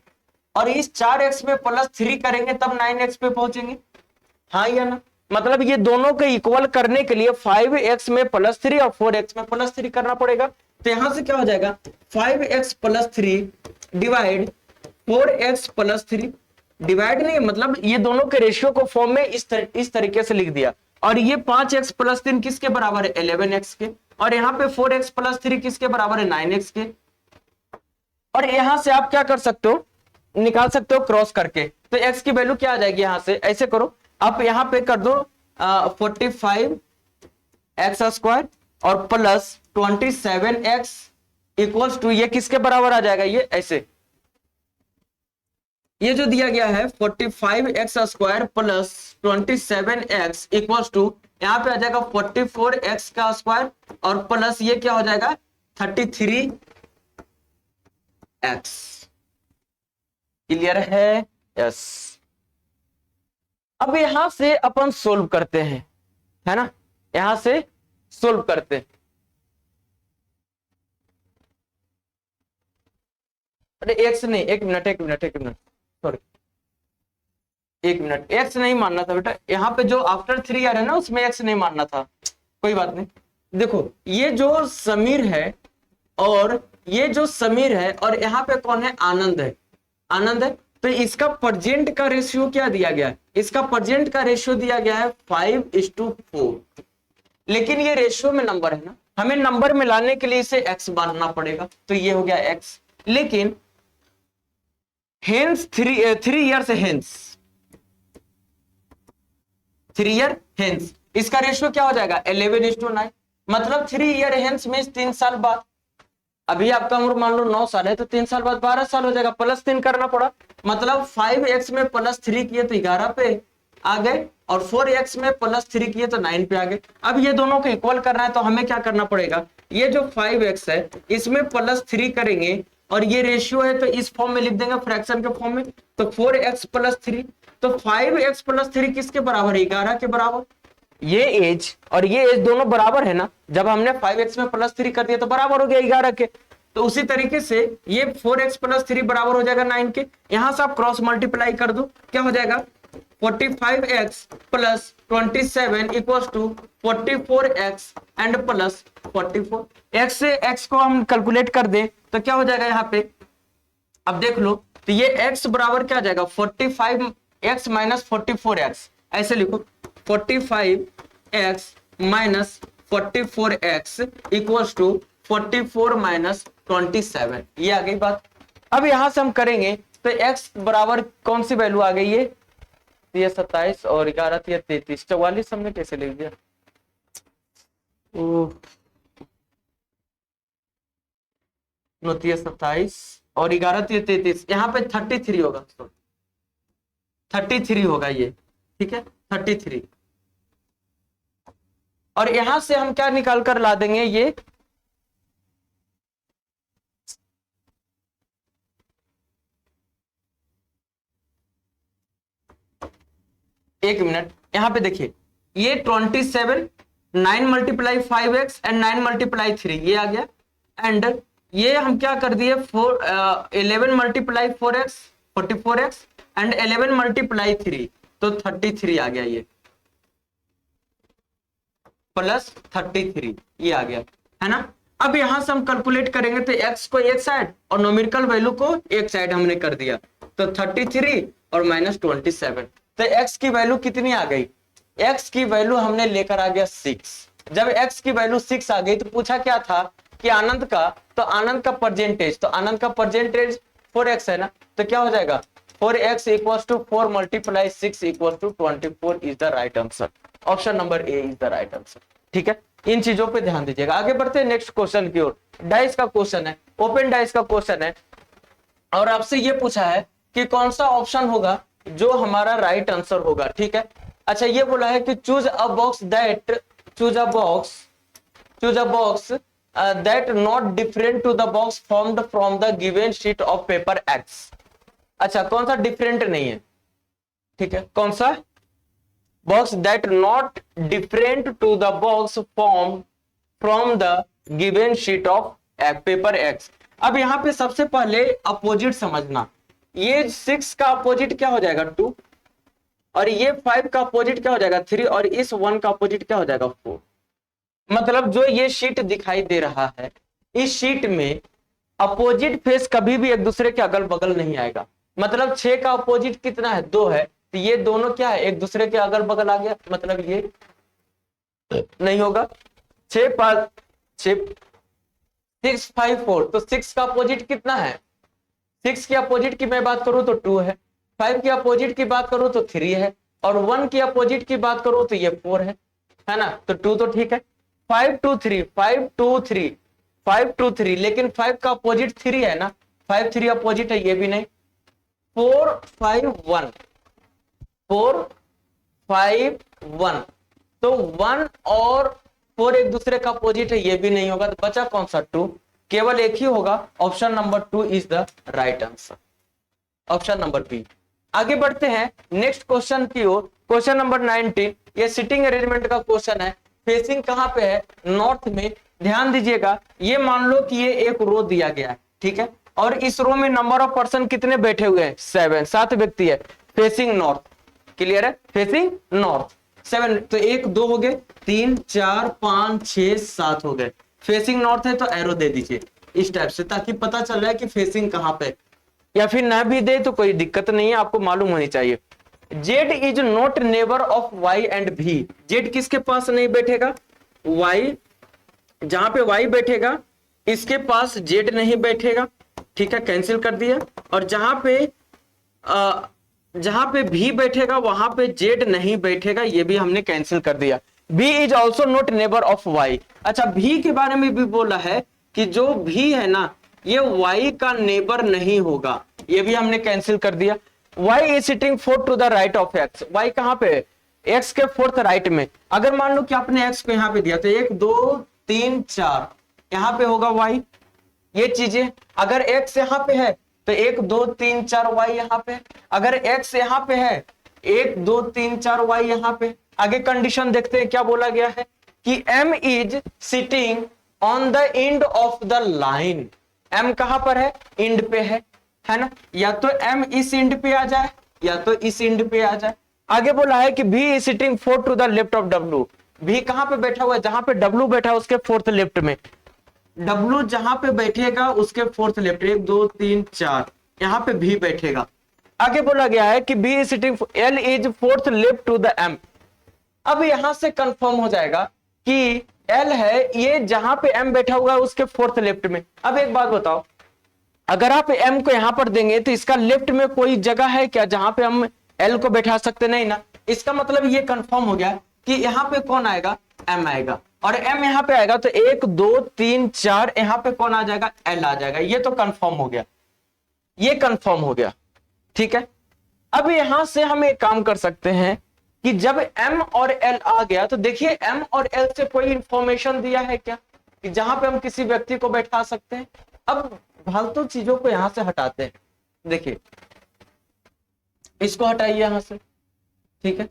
और इस 4x में +3 करेंगे तब 9x पे पहुंचेंगे, हाँ या ना। मतलब ये दोनों के इक्वल करने के लिए 5x में +3 और 4x में +3 करना पड़ेगा। तो यहां से क्या हो जाएगा, 5x + 3 डिवाइड 4x + 3, डिवाइड नहीं, मतलब ये दोनों के रेशियो को फॉर्म में इस तरीके से लिख दिया। और ये 5x + 3 किसके बराबर है, 11x के, और यहाँ पे 4x + 3 किसके बराबर है, 9x के। और यहां से आप क्या कर सकते हो, निकाल सकते हो क्रॉस करके, तो x की वैल्यू क्या आ जाएगी, यहां से ऐसे करो, आप यहां पे कर दो 45x² और +27x इक्वल्स टू, ये किसके बराबर आ जाएगा, ये ऐसे, ये जो दिया गया है 45x² + 27x इक्वल्स टू, यहां पे आ जाएगा 44x² और प्लस ये क्या हो जाएगा 33x। क्लियर है, यस। अब यहां से अपन सोल्व करते हैं, है ना, यहां से सोल्व करते हैं। अरे एक्स नहीं, एक मिनट सॉरी, 1 मिनट, एक्स नहीं मानना था बेटा, यहाँ पे जो आफ्टर 3 ईयर है ना, उसमें एक्स नहीं मानना था, कोई बात नहीं। देखो ये जो समीर है, और ये जो समीर है, और यहाँ पे कौन है, आनंद है, आनंद है। तो इसका प्रेजेंट का रेशियो क्या दिया गया है, इसका प्रेजेंट का रेशियो दिया गया है 5:4, लेकिन ये रेशियो में नंबर है ना, हमें नंबर में लाने के लिए इसे एक्स मानना पड़ेगा, तो ये हो गया एक्स। लेकिन hence 3 years hence, 3 year hence, इसका रेशियो क्या हो जाएगा 11:9, मतलब 3 ईयर हेंस में 3 साल बाद। अभी आपका उम्र मान लो 9 साल है, तो 3 साल बाद 12 साल हो जाएगा, +3 करना पड़ा, मतलब 5x में +3 किए तो 11 पे आ गए, और 4x में +3 किए तो 9 पे आ गए। अब ये दोनों को इक्वल करना है, तो हमें क्या करना पड़ेगा, ये जो 5x है इसमें +3 करेंगे, और ये रेशियो है तो इस फॉर्म में लिख देंगे, फ्रैक्शन के फॉर्म में, तो 4x + 3, तो 5x + 3 किसके बराबर है, 11 के बराबर। ये एज और ये एज दोनों बराबर है ना, जब हमने 5x में +3 कर दिया तो बराबर हो गया 11 के। तो उसी तरीके से ये 4x + 3 बराबर हो जाएगा 9 के। यहां से आप क्रॉस मल्टीप्लाई कर दो, क्या हो जाएगा 45x + 27 equals to 44x and +44। x से x को हम कैलकुलेट कर दे तो क्या हो जाएगा यहाँ पे, अब देख लो, तो ये x बराबर क्या आ जाएगा 45x - 44x, ऐसे लिखो 45x - 44x इक्वल्स टू 44 - 27, ये आ गई बात। अब यहां से हम करेंगे तो x बराबर कौन सी वैल्यू आ गई, ये 27 और 11 33, 44 हमने कैसे लिख दिया, 27 और 11 33, यहाँ पे 33 होगा, 33 होगा ये, ठीक है 33। और यहां से हम क्या निकाल कर ला देंगे, ये एक मिनट, यहां पे देखिए ये 27, 9 × 5x एंड 9 × 3 ये आ गया, एंड ये हम क्या कर दिए 11 × 4x 44x एंड 11 × 3 तो 33 आ गया, ये +33 ये आ गया, है ना। अब यहां से हम कैलकुलेट करेंगे तो x को एक साइड और न्यूमेरिकल वैल्यू को एक साइड हमने कर दिया, तो 33 और -27, तो x की वैल्यू कितनी आ गई, x की वैल्यू हमने लेकर आ गया 6, जब x की वैल्यू 6 आ गई तो पूछा क्या था कि आनंद का, तो आनंद का परसेंटेज, तो आनंद का परसेंटेज 4x है ना, तो क्या हो जाएगा 4x equal to 4 multiply 6 equal to 24 is the right answer. Option number A is the right answer. ठीक है, इन चीजों पे ध्यान दीजिएगा। आगे बढ़ते हैं नेक्स्ट क्वेश्चन की ओर। डाइस का क्वेश्चन है, ओपन डाइस का क्वेश्चन है, और आपसे ये पूछा है कि कौन सा ऑप्शन होगा जो हमारा राइट आंसर होगा। ठीक है, अच्छा ये बोला है कि choose a box that that not different to the box formed from the given sheet of paper X। अच्छा कौन सा डिफरेंट नहीं है, ठीक है, कौन सा box that not different to the box form from the given sheet of paper X। अब यहां पे सबसे पहले अपोजिट समझना, ये 6 का अपोजिट क्या हो जाएगा 2, और ये 5 का अपोजिट क्या हो जाएगा 3, और इस 1 का अपोजिट क्या हो जाएगा 4। मतलब जो ये शीट दिखाई दे रहा है, इस शीट में अपोजिट फेस कभी भी एक दूसरे के अगल बगल नहीं आएगा। मतलब 6 का अपोजिट कितना है 2 है, तो ये दोनों क्या है एक दूसरे के अगल बगल आ गया, मतलब ये नहीं होगा। 6 5 6 5 4, तो 6 का अपोजिट कितना है, 6 की अपोजिट की मैं बात करूं तो 2 है, 5 की अपोजिट की बात करूं तो 3 है, और 1 की अपोजिट की बात करूं तो ये 4 है ना, तो 2 तो ठीक है। 5 2 3 5 2 3 5 2 3, लेकिन 5 का अपोजिट 3 है ना, 5 3 अपोजिट है, ये भी नहीं। 4 5 1 4 5 1, तो 1 और 4 एक दूसरे का अपोजिट है, ये भी नहीं होगा, तो बचा कौन सा 2, केवल एक ही होगा। Option number 2 is the right answer, option number B. आगे बढ़ते हैं नेक्स्ट क्वेश्चन की ओर। क्वेश्चन नंबर 19, ये सिटिंग अरेंजमेंट का क्वेश्चन है। फेसिंग कहां पे है, नॉर्थ में। ध्यान दीजिएगा, ये मान लो कि ये एक रो दिया गया है, ठीक है, और इस रो में नंबर ऑफ पर्सन कितने बैठे हुए हैं 7 व्यक्ति है, फेसिंग नॉर्थ। क्लियर है, फेसिंग नॉर्थ 7, तो 1 2 हो गए, 3 4 5 6 7 हो गए। फेसिंग नॉर्थ है तो एरो दे दीजिए इस टाइप से, ताकि पता चल रहा है कि फेसिंग कहां पे, या फिर ना भी दे तो कोई दिक्कत नहीं है, आपको मालूम होनी चाहिए। Z is not neighbour of Y and B. Z किसके पास नहीं बैठेगा, वाई, जहां पे वाई बैठेगा इसके पास जेड नहीं बैठेगा, ठीक है, कैंसिल कर दिया। और जहां पे भी बैठेगा वहां पे जेड नहीं बैठेगा, ये भी हमने कैंसिल कर दिया। B is also not neighbour of Y. अच्छा भी के बारे में भी बोला है कि जो भी है ना ये वाई का नेबर नहीं होगा, ये भी हमने कैंसिल कर दिया। y is sitting 4 to the right of x। y कहां पे है, x के 4th राइट में। अगर मान लो कि आपने x को यहां पे दिया तो 1 2 3 4 यहां पे होगा y, ये चीजें। अगर x यहां पे है तो 1 2 3 4 y यहां पे। अगर x यहां पे है 1 2 3 4 y यहां पे। आगे कंडीशन देखते हैं क्या बोला गया है कि m is sitting on the end of the line. m कहां पर है, एंड पे है ना, या तो m इस एंड पे आ जाए या तो इस एंड पे आ जाए। आगे बोला है कि b is sitting 4 to the left of w। b कहां पे बैठा हुआ है, जहां पे w बैठा है उसके 4th लेफ्ट में। w जहां पे बैठेगा उसके 4th लेफ्ट, 1 2 3 4 यहां पे b बैठेगा। आगे बोला गया है कि b is sitting l is 4th left to the m। अब यहां से कंफर्म हो जाएगा कि l है ये जहां पे m बैठा हुआ है उसके 4th लेफ्ट में। अब एक बात बताओ, अगर आप m को यहां पर देंगे तो इसका लेफ्ट में कोई जगह है क्या जहां पे हम l को बैठा सकते, नहीं ना। इसका मतलब ये कंफर्म हो गया कि यहां पे कौन आएगा, m आएगा, और m यहां पे आएगा तो 1 2 3 4 यहां पे कौन आ जाएगा, l आ जाएगा। ये तो कंफर्म हो गया, ये कंफर्म हो गया, ठीक है। अब यहां से हम एक काम कर सकते हैं कि जब m और l आ गया तो देखिए m और l से कोई इंफॉर्मेशन दिया है क्या कि जहां पे हम किसी व्यक्ति को बैठा सकते हैं। अब फालतू चीजों को यहां से हटाते हैं, देखिए इसको हटाइए यहां से, ठीक है।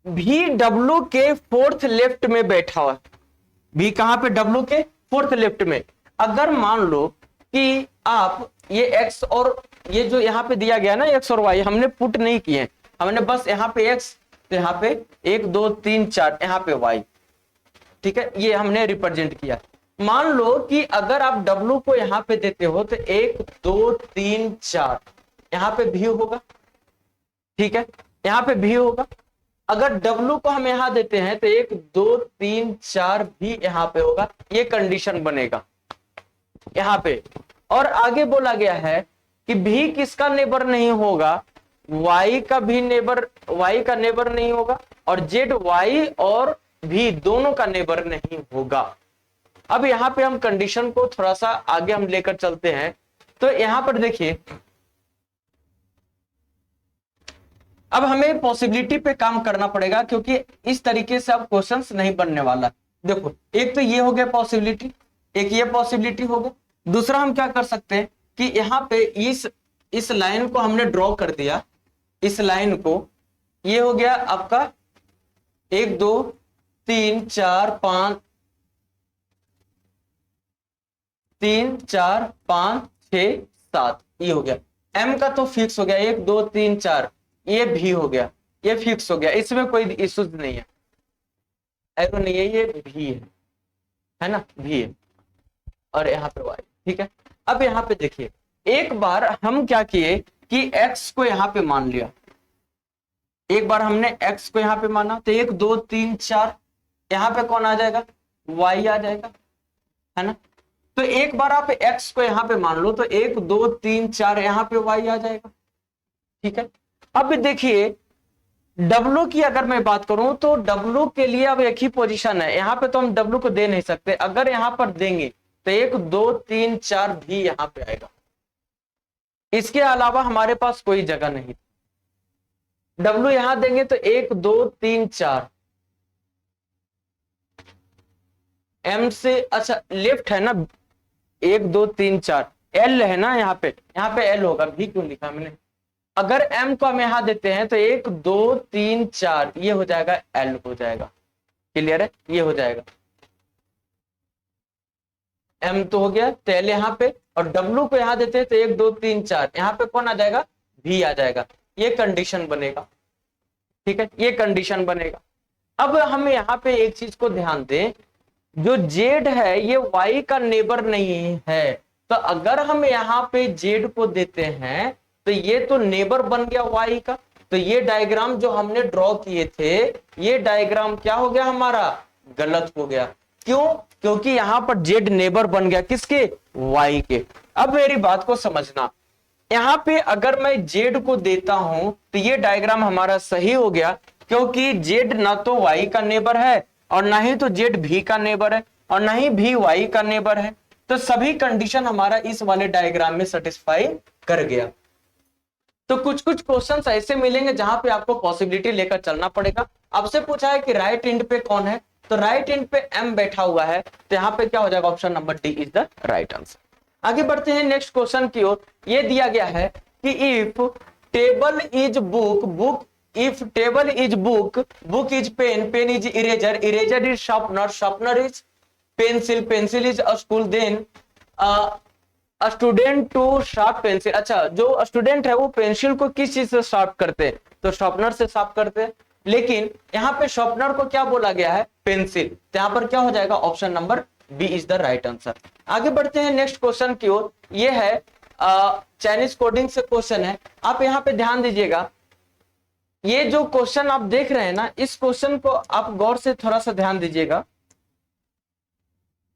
भी डब्लू के 4th लेफ्ट में बैठा हुआ है, भी कहां पे, डब्लू के 4th लेफ्ट में। अगर मान लो कि आप ये x और ये जो यहां पे दिया गया ना x और y हमने पुट नहीं किए, हमने बस यहां पे x तो यहां पे 1 2 3 4 यहां पे y, ठीक है, ये हमने रिप्रेजेंट किया। मान लो कि अगर आप W को यहां पे देते हो तो 1 2 3 4 यहां पे भी होगा, ठीक है, यहां पे भी होगा। अगर W को हम यहां देते हैं तो 1 2 3 4 भी यहां पे होगा, ये कंडीशन बनेगा यहां पे। और आगे बोला गया है कि भी किसका नेबर नहीं होगा, Y का भी नेबर, Y का नेबर नहीं होगा, और ZY और भी दोनों का नेबर नहीं होगा। अब यहां पे हम कंडीशन को थोड़ा सा आगे हम लेकर चलते हैं। तो यहां पर देखिए, अब हमें पॉसिबिलिटी पे काम करना पड़ेगा, क्योंकि इस तरीके से अब क्वेश्चंस नहीं बनने वाला। देखो, एक तो ये हो गया पॉसिबिलिटी, एक ये पॉसिबिलिटी हो गया। दूसरा हम क्या कर सकते हैं कि यहाँ पे इस लाइन को हमने ड्रॉ कर दिया, इस लाइन को, ये हो गया आपका 1 2 3 4 5 3 4 5 6 7, ये हो गया। M का तो फिक्स हो गया, 1 2 3 4, ये भी हो गया, ये फिक्स हो गया, इसमें कोई इश्यूज नहीं है, एरो नहीं है, ये भी है ना, भी है। और यहाँ पे Y, ठीक है। अब यहाँ पे देखिए, एक बार हम क्या किए कि X को यहाँ पे मान लिया, एक बार हमने X को यहाँ पे माना, तो 1 2 3 4 यहाँ पे कौन आ जाएगा, Y आ जाएगा, है ना। तो एक बार आप X को यहाँ पे मान लो, तो 1 2 3 4 यहाँ पे Y आ जाएगा, ठीक है। अब देखिए W की अगर मैं बात करूं, तो W के लिए अब एक ही पोजीशन है, यहाँ पे तो हम W को दे नहीं सकते। अगर यहाँ पर देंगे तो 1 2 3 4 भी यहाँ पे आएगा, इसके अलावा हमारे पास कोई जगह नहीं। W यहां देंगे तो 1 2 3 4, M से, अच्छा लेफ्ट है ना, 1 2 3 4, L है ना यहाँ पे L होगा, भी क्यों लिखा मैंने। अगर M को हम यहां देते हैं तो 1 2 3 4, ये हो जाएगा L हो जाएगा, क्लियर है, ये हो जाएगा। M तो हो गया, तो L यहाँ पे, और W को यहां देते हैं तो 1 2 3 4, यहाँ पे कौन आ जाएगा, V आ जाएगा, ये कंडीशन बनेगा, ठीक है, ये कंडीशन बनेगा। अब हम यहाँ पे एक चीज को ध्यान दें, जो Z है ये Y का नेबर नहीं है, तो अगर हम यहाँ पे Z को देते हैं तो ये तो नेबर बन गया Y का, तो ये डायग्राम जो हमने ड्रॉ किए थे, ये डायग्राम क्या हो गया हमारा, गलत हो गया। क्यों, क्योंकि यहां पर Z नेबर बन गया किसके, Y के। अब मेरी बात को समझना, यहां पे अगर मैं Z को देता हूं तो ये डायग्राम हमारा सही हो गया, क्योंकि Z ना तो Y का नेबर है, और ना ही तो Z भी का नेबर है, और ना ही भी Y का नेबर है। तो सभी कंडीशन हमारा इस वाले डायग्राम में सेटिस्फाई कर गया। तो कुछ कुछ क्वेश्चंस ऐसे मिलेंगे जहां पे आपको पॉसिबिलिटी लेकर चलना पड़ेगा। आपसे पूछा है कि राइट एंड पे कौन है, तो राइट एंड पे M बैठा हुआ है, तो यहाँ पे क्या हो जाएगा, option number D is the right answer. आगे बढ़ते हैं नेक्स्ट क्वेश्चन की ओर। ये दिया गया है कि if table is book, book if table is book, book is pen, pen is eraser, eraser is sharpener, sharpener is pencil, pencil is a school, then student to sharp pencil. अच्छा, जो student है वो pencil को किस चीज से sharp करते हैं, तो शार्पनर से शार्प करते हैं, लेकिन यहाँ पे शार्पनर को क्या बोला गया है, पेंसिल, तो यहाँ पर क्या हो जाएगा, option number B is the right answer. आगे बढ़ते हैं नेक्स्ट क्वेश्चन की ओर। ये है चाइनीज कोडिंग से क्वेश्चन है, आप यहाँ पे ध्यान दीजिएगा। ये जो क्वेश्चन आप देख रहे हैं ना, इस क्वेश्चन को आप गौर से थोड़ा सा ध्यान दीजिएगा।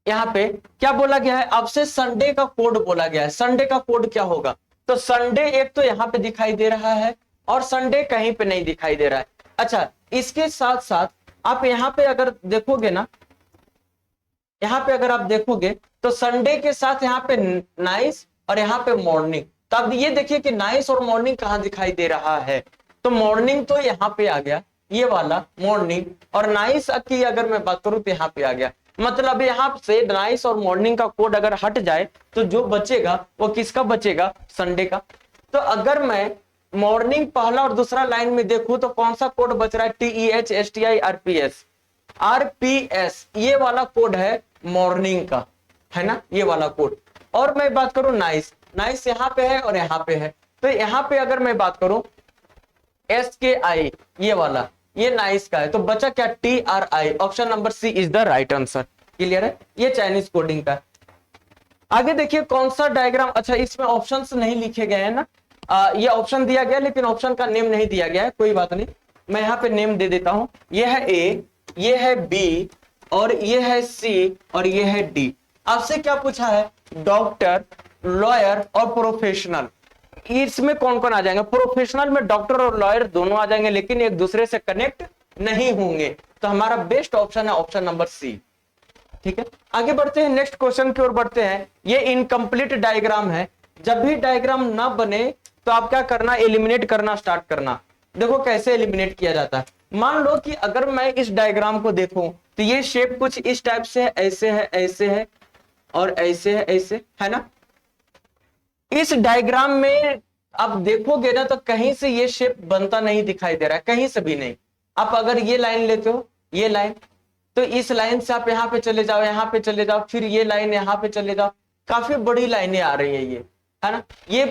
यहाँ पे क्या बोला गया है, आपसे संडे का कोड बोला गया है। संडे का कोड क्या होगा, तो संडे एक तो यहाँ पे दिखाई दे रहा है, और संडे कहीं पे नहीं दिखाई दे रहा है। अच्छा, इसके साथ साथ आप यहाँ पे अगर देखोगे ना, यहाँ पे अगर आप देखोगे तो संडे के साथ यहाँ पे नाइस और यहाँ पे मॉर्निंग। तो अब ये देखिए कि नाइस और मॉर्निंग कहाँ दिखाई दे रहा है, तो मॉर्निंग तो यहाँ पे आ गया, ये वाला मॉर्निंग, और नाइस की अगर मैं बात करूं तो यहाँ पे आ गया। मतलब यहाँ से नाइस और मॉर्निंग का कोड अगर हट जाए तो जो बचेगा वो किसका बचेगा, संडे का। तो अगर मैं मॉर्निंग पहला और दूसरा लाइन में देखूं तो कौन सा कोड बच रहा है, TEHSTI RPS, ये वाला कोड है मॉर्निंग का, है ना, ये वाला कोड। और मैं बात करूं नाइस, नाइस यहाँ पे है और यहाँ पे है, तो यहाँ पे अगर मैं बात करूं SKI, ये वाला, ये नाइस का है, तो बचा क्या, TRI, option number C is the right answer. Clear है, ये चाइनीज कोडिंग का। आगे देखिए कौन सा डायग्राम, अच्छा इसमें ऑप्शंस नहीं लिखे गए हैं ना, ये ऑप्शन दिया गया लेकिन ऑप्शन का नेम नहीं दिया गया है, कोई बात नहीं। मैं यहाँ पे नेम दे देता हूं, ये है ए, ये है बी, और ये है सी, और ये है डी। आपसे क्या पूछा है? डॉक्टर, लॉयर और प्रोफेशनल। इसमें कौन कौन आ जाएंगे? प्रोफेशनल में डॉक्टर और लॉयर दोनों आ जाएंगे, लेकिन एक दूसरे से कनेक्ट नहीं होंगे। तो हमारा बेस्ट ऑप्शन है ऑप्शन नंबर सी। ठीक है, आगे बढ़ते हैं, नेक्स्ट क्वेश्चन की ओर बढ़ते हैं। ये इनकम्प्लीट डायग्राम है। जब भी डायग्राम ना बने तो आप क्या करना? एलिमिनेट करना स्टार्ट करना। देखो कैसे एलिमिनेट किया जाता है। मान लो कि अगर मैं इस डायग्राम को देखूं तो ये शेप कुछ इस टाइप से है, ऐसे है, ऐसे है, और ऐसे है, ऐसे है ना। इस डायग्राम में आप देखोगे ना तो कहीं से ये शेप बनता नहीं दिखाई दे रहा है, कहीं से भी नहीं। आप अगर ये लाइन लेते हो, ये लाइन, तो इस लाइन से आप यहाँ पे चले जाओ, यहाँ पे चले जाओ, फिर ये लाइन यहाँ पे चले जाओ, काफी बड़ी लाइनें आ रही है ये, है ना। ये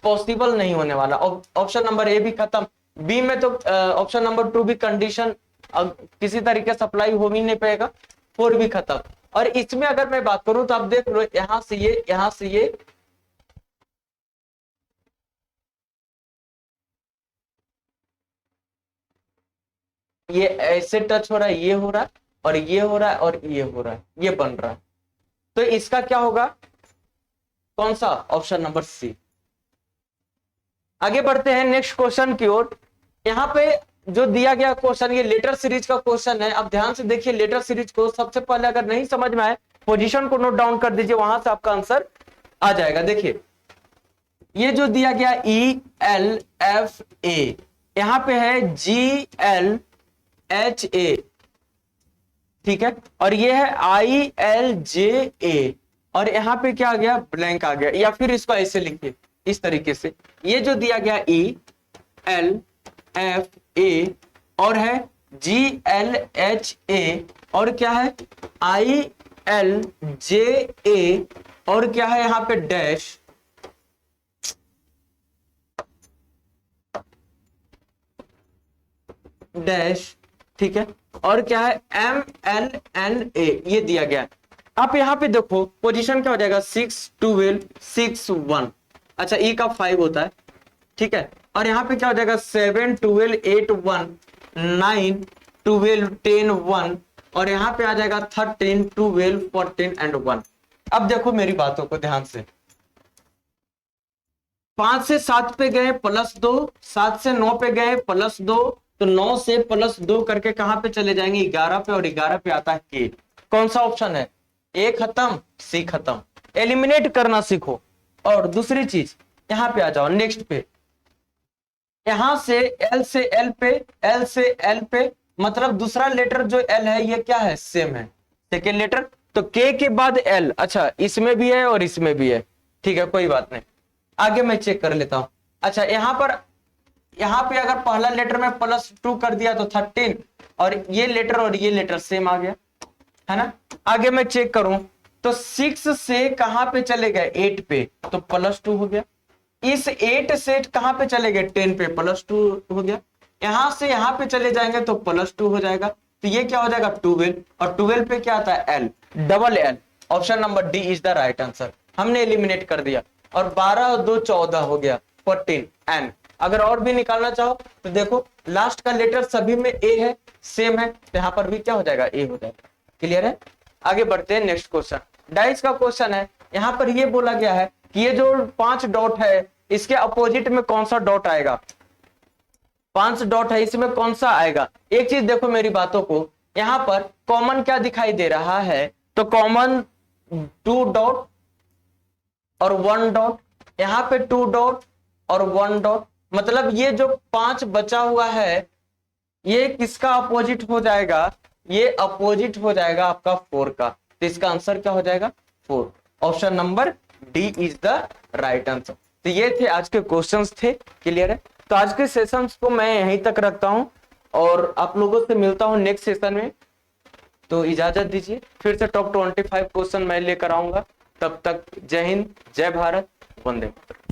पॉसिबल नहीं होने वाला। ऑप्शन नंबर ए भी खत्म। बी में तो ऑप्शन नंबर 2 भी कंडीशन किसी तरीके से अप्लाई हो भी नहीं पाएगा। 4 भी खत्म। और इसमें अगर मैं बात करूं तो आप देख लो, यहां से ये, यहां से ये ऐसे टच हो रहा है, ये हो रहा है, और ये हो रहा है, और ये हो रहा है, ये बन रहा है। तो इसका क्या होगा? कौन सा? Option number C. आगे बढ़ते हैं नेक्स्ट क्वेश्चन की ओर। यहाँ पे जो दिया गया क्वेश्चन, ये लेटर सीरीज का क्वेश्चन है। अब ध्यान से देखिए लेटर सीरीज को। सबसे पहले अगर नहीं समझ में आए, पोजीशन को नोट डाउन कर दीजिए, वहां से आपका आंसर आ जाएगा। देखिए ये जो दिया गया ई एल एफ ए, यहां पे है जी एल एच ए, ठीक है, और ये है आई एल जे ए, और यहां पे क्या आ गया? ब्लैंक आ गया। या फिर इसको ऐसे लिखिए इस तरीके से, ये जो दिया गया ई एल एफ ए, और है जी एल एच ए, और क्या है? आई एल जे ए, और क्या है यहां पे? डैश, डैश, ठीक है, और क्या है? एम एल एन ए, ये दिया गया। आप यहां पे देखो पोजीशन क्या हो जाएगा? 6 12 6 1। अच्छा, ई का 5 होता है, ठीक है, और यहां पे क्या हो जाएगा? 7 12 8 1 9 12 10 1, और यहां पे आ जाएगा 13 12 14 एंड 1। अब देखो मेरी बातों को ध्यान से, 5 से 7 पे गए +2, 7 से 9 पे गए +2, तो 9 से +2 करके कहां पे चले जाएंगे? 11 पे, और 11 पे आता है के। कौन सा ऑप्शन है? ए खत्म, सी खत्म। एलिमिनेट करना सीखो। और दूसरी चीज, यहां पे आ जाओ नेक्स्ट पे। यहां से एल से एल पे, एल से एल पे, मतलब दूसरा लेटर जो एल है ये क्या है? सेम है, सेकेंड लेटर। तो के के बाद एल। अच्छा, इसमें भी है और इसमें भी है, ठीक है, कोई बात नहीं। आगे मैं चेक कर लेता हूं। अच्छा, यहां पे अगर पहला लेटर में +2 कर दिया तो 13, और ये लेटर सेम आ गया, है ना। आगे मैं चेक करूं तो 6 से कहां पे चले गए? 8 पे, तो +2 हो गया। इस 8 से कहां पे चले गए? 10 पे, +2 हो गया। यहां से यहां पे चले जाएंगे तो +2 हो जाएगा। तो ये क्या हो जाएगा? 12, और 12 पे क्या आता है? L, double L. Option number D is the right answer. हमने एलिमिनेट कर दिया, और 12 और 2 14 हो गया, 14 एन। अगर और भी निकालना चाहो तो देखो लास्ट का लेटर सभी में ए है, सेम है, तो यहां पर भी क्या हो जाएगा? ए हो जाएगा। क्लियर है? आगे बढ़ते हैं नेक्स्ट क्वेश्चन। डाइस का क्वेश्चन है। यहां पर ये बोला गया है कि ये जो 5 डॉट है इसके अपोजिट में कौन सा डॉट आएगा? 5 डॉट है, इसमें कौन सा आएगा? एक चीज देखो मेरी बातों को, यहां पर कॉमन क्या दिखाई दे रहा है? तो कॉमन 2 डॉट और 1 डॉट, यहां पे 2 डॉट और 1 डॉट, मतलब ये जो 5 बचा हुआ है ये किसका अपोजिट हो जाएगा? ये अपोजिट हो जाएगा आपका 4 का। तो इसका आंसर क्या हो जाएगा? 4। Option number D is the right answer. तो ये थे आज के क्वेश्चंस थे। क्लियर है? तो आज के सेशंस को मैं यहीं तक रखता हूं, और आप लोगों से मिलता हूं नेक्स्ट सेशन में। तो इजाजत दीजिए, फिर से टॉप 25 क्वेश्चन मैं लेकर आऊंगा। तब तक जय हिंद, जय भारत, वंदे मातरम।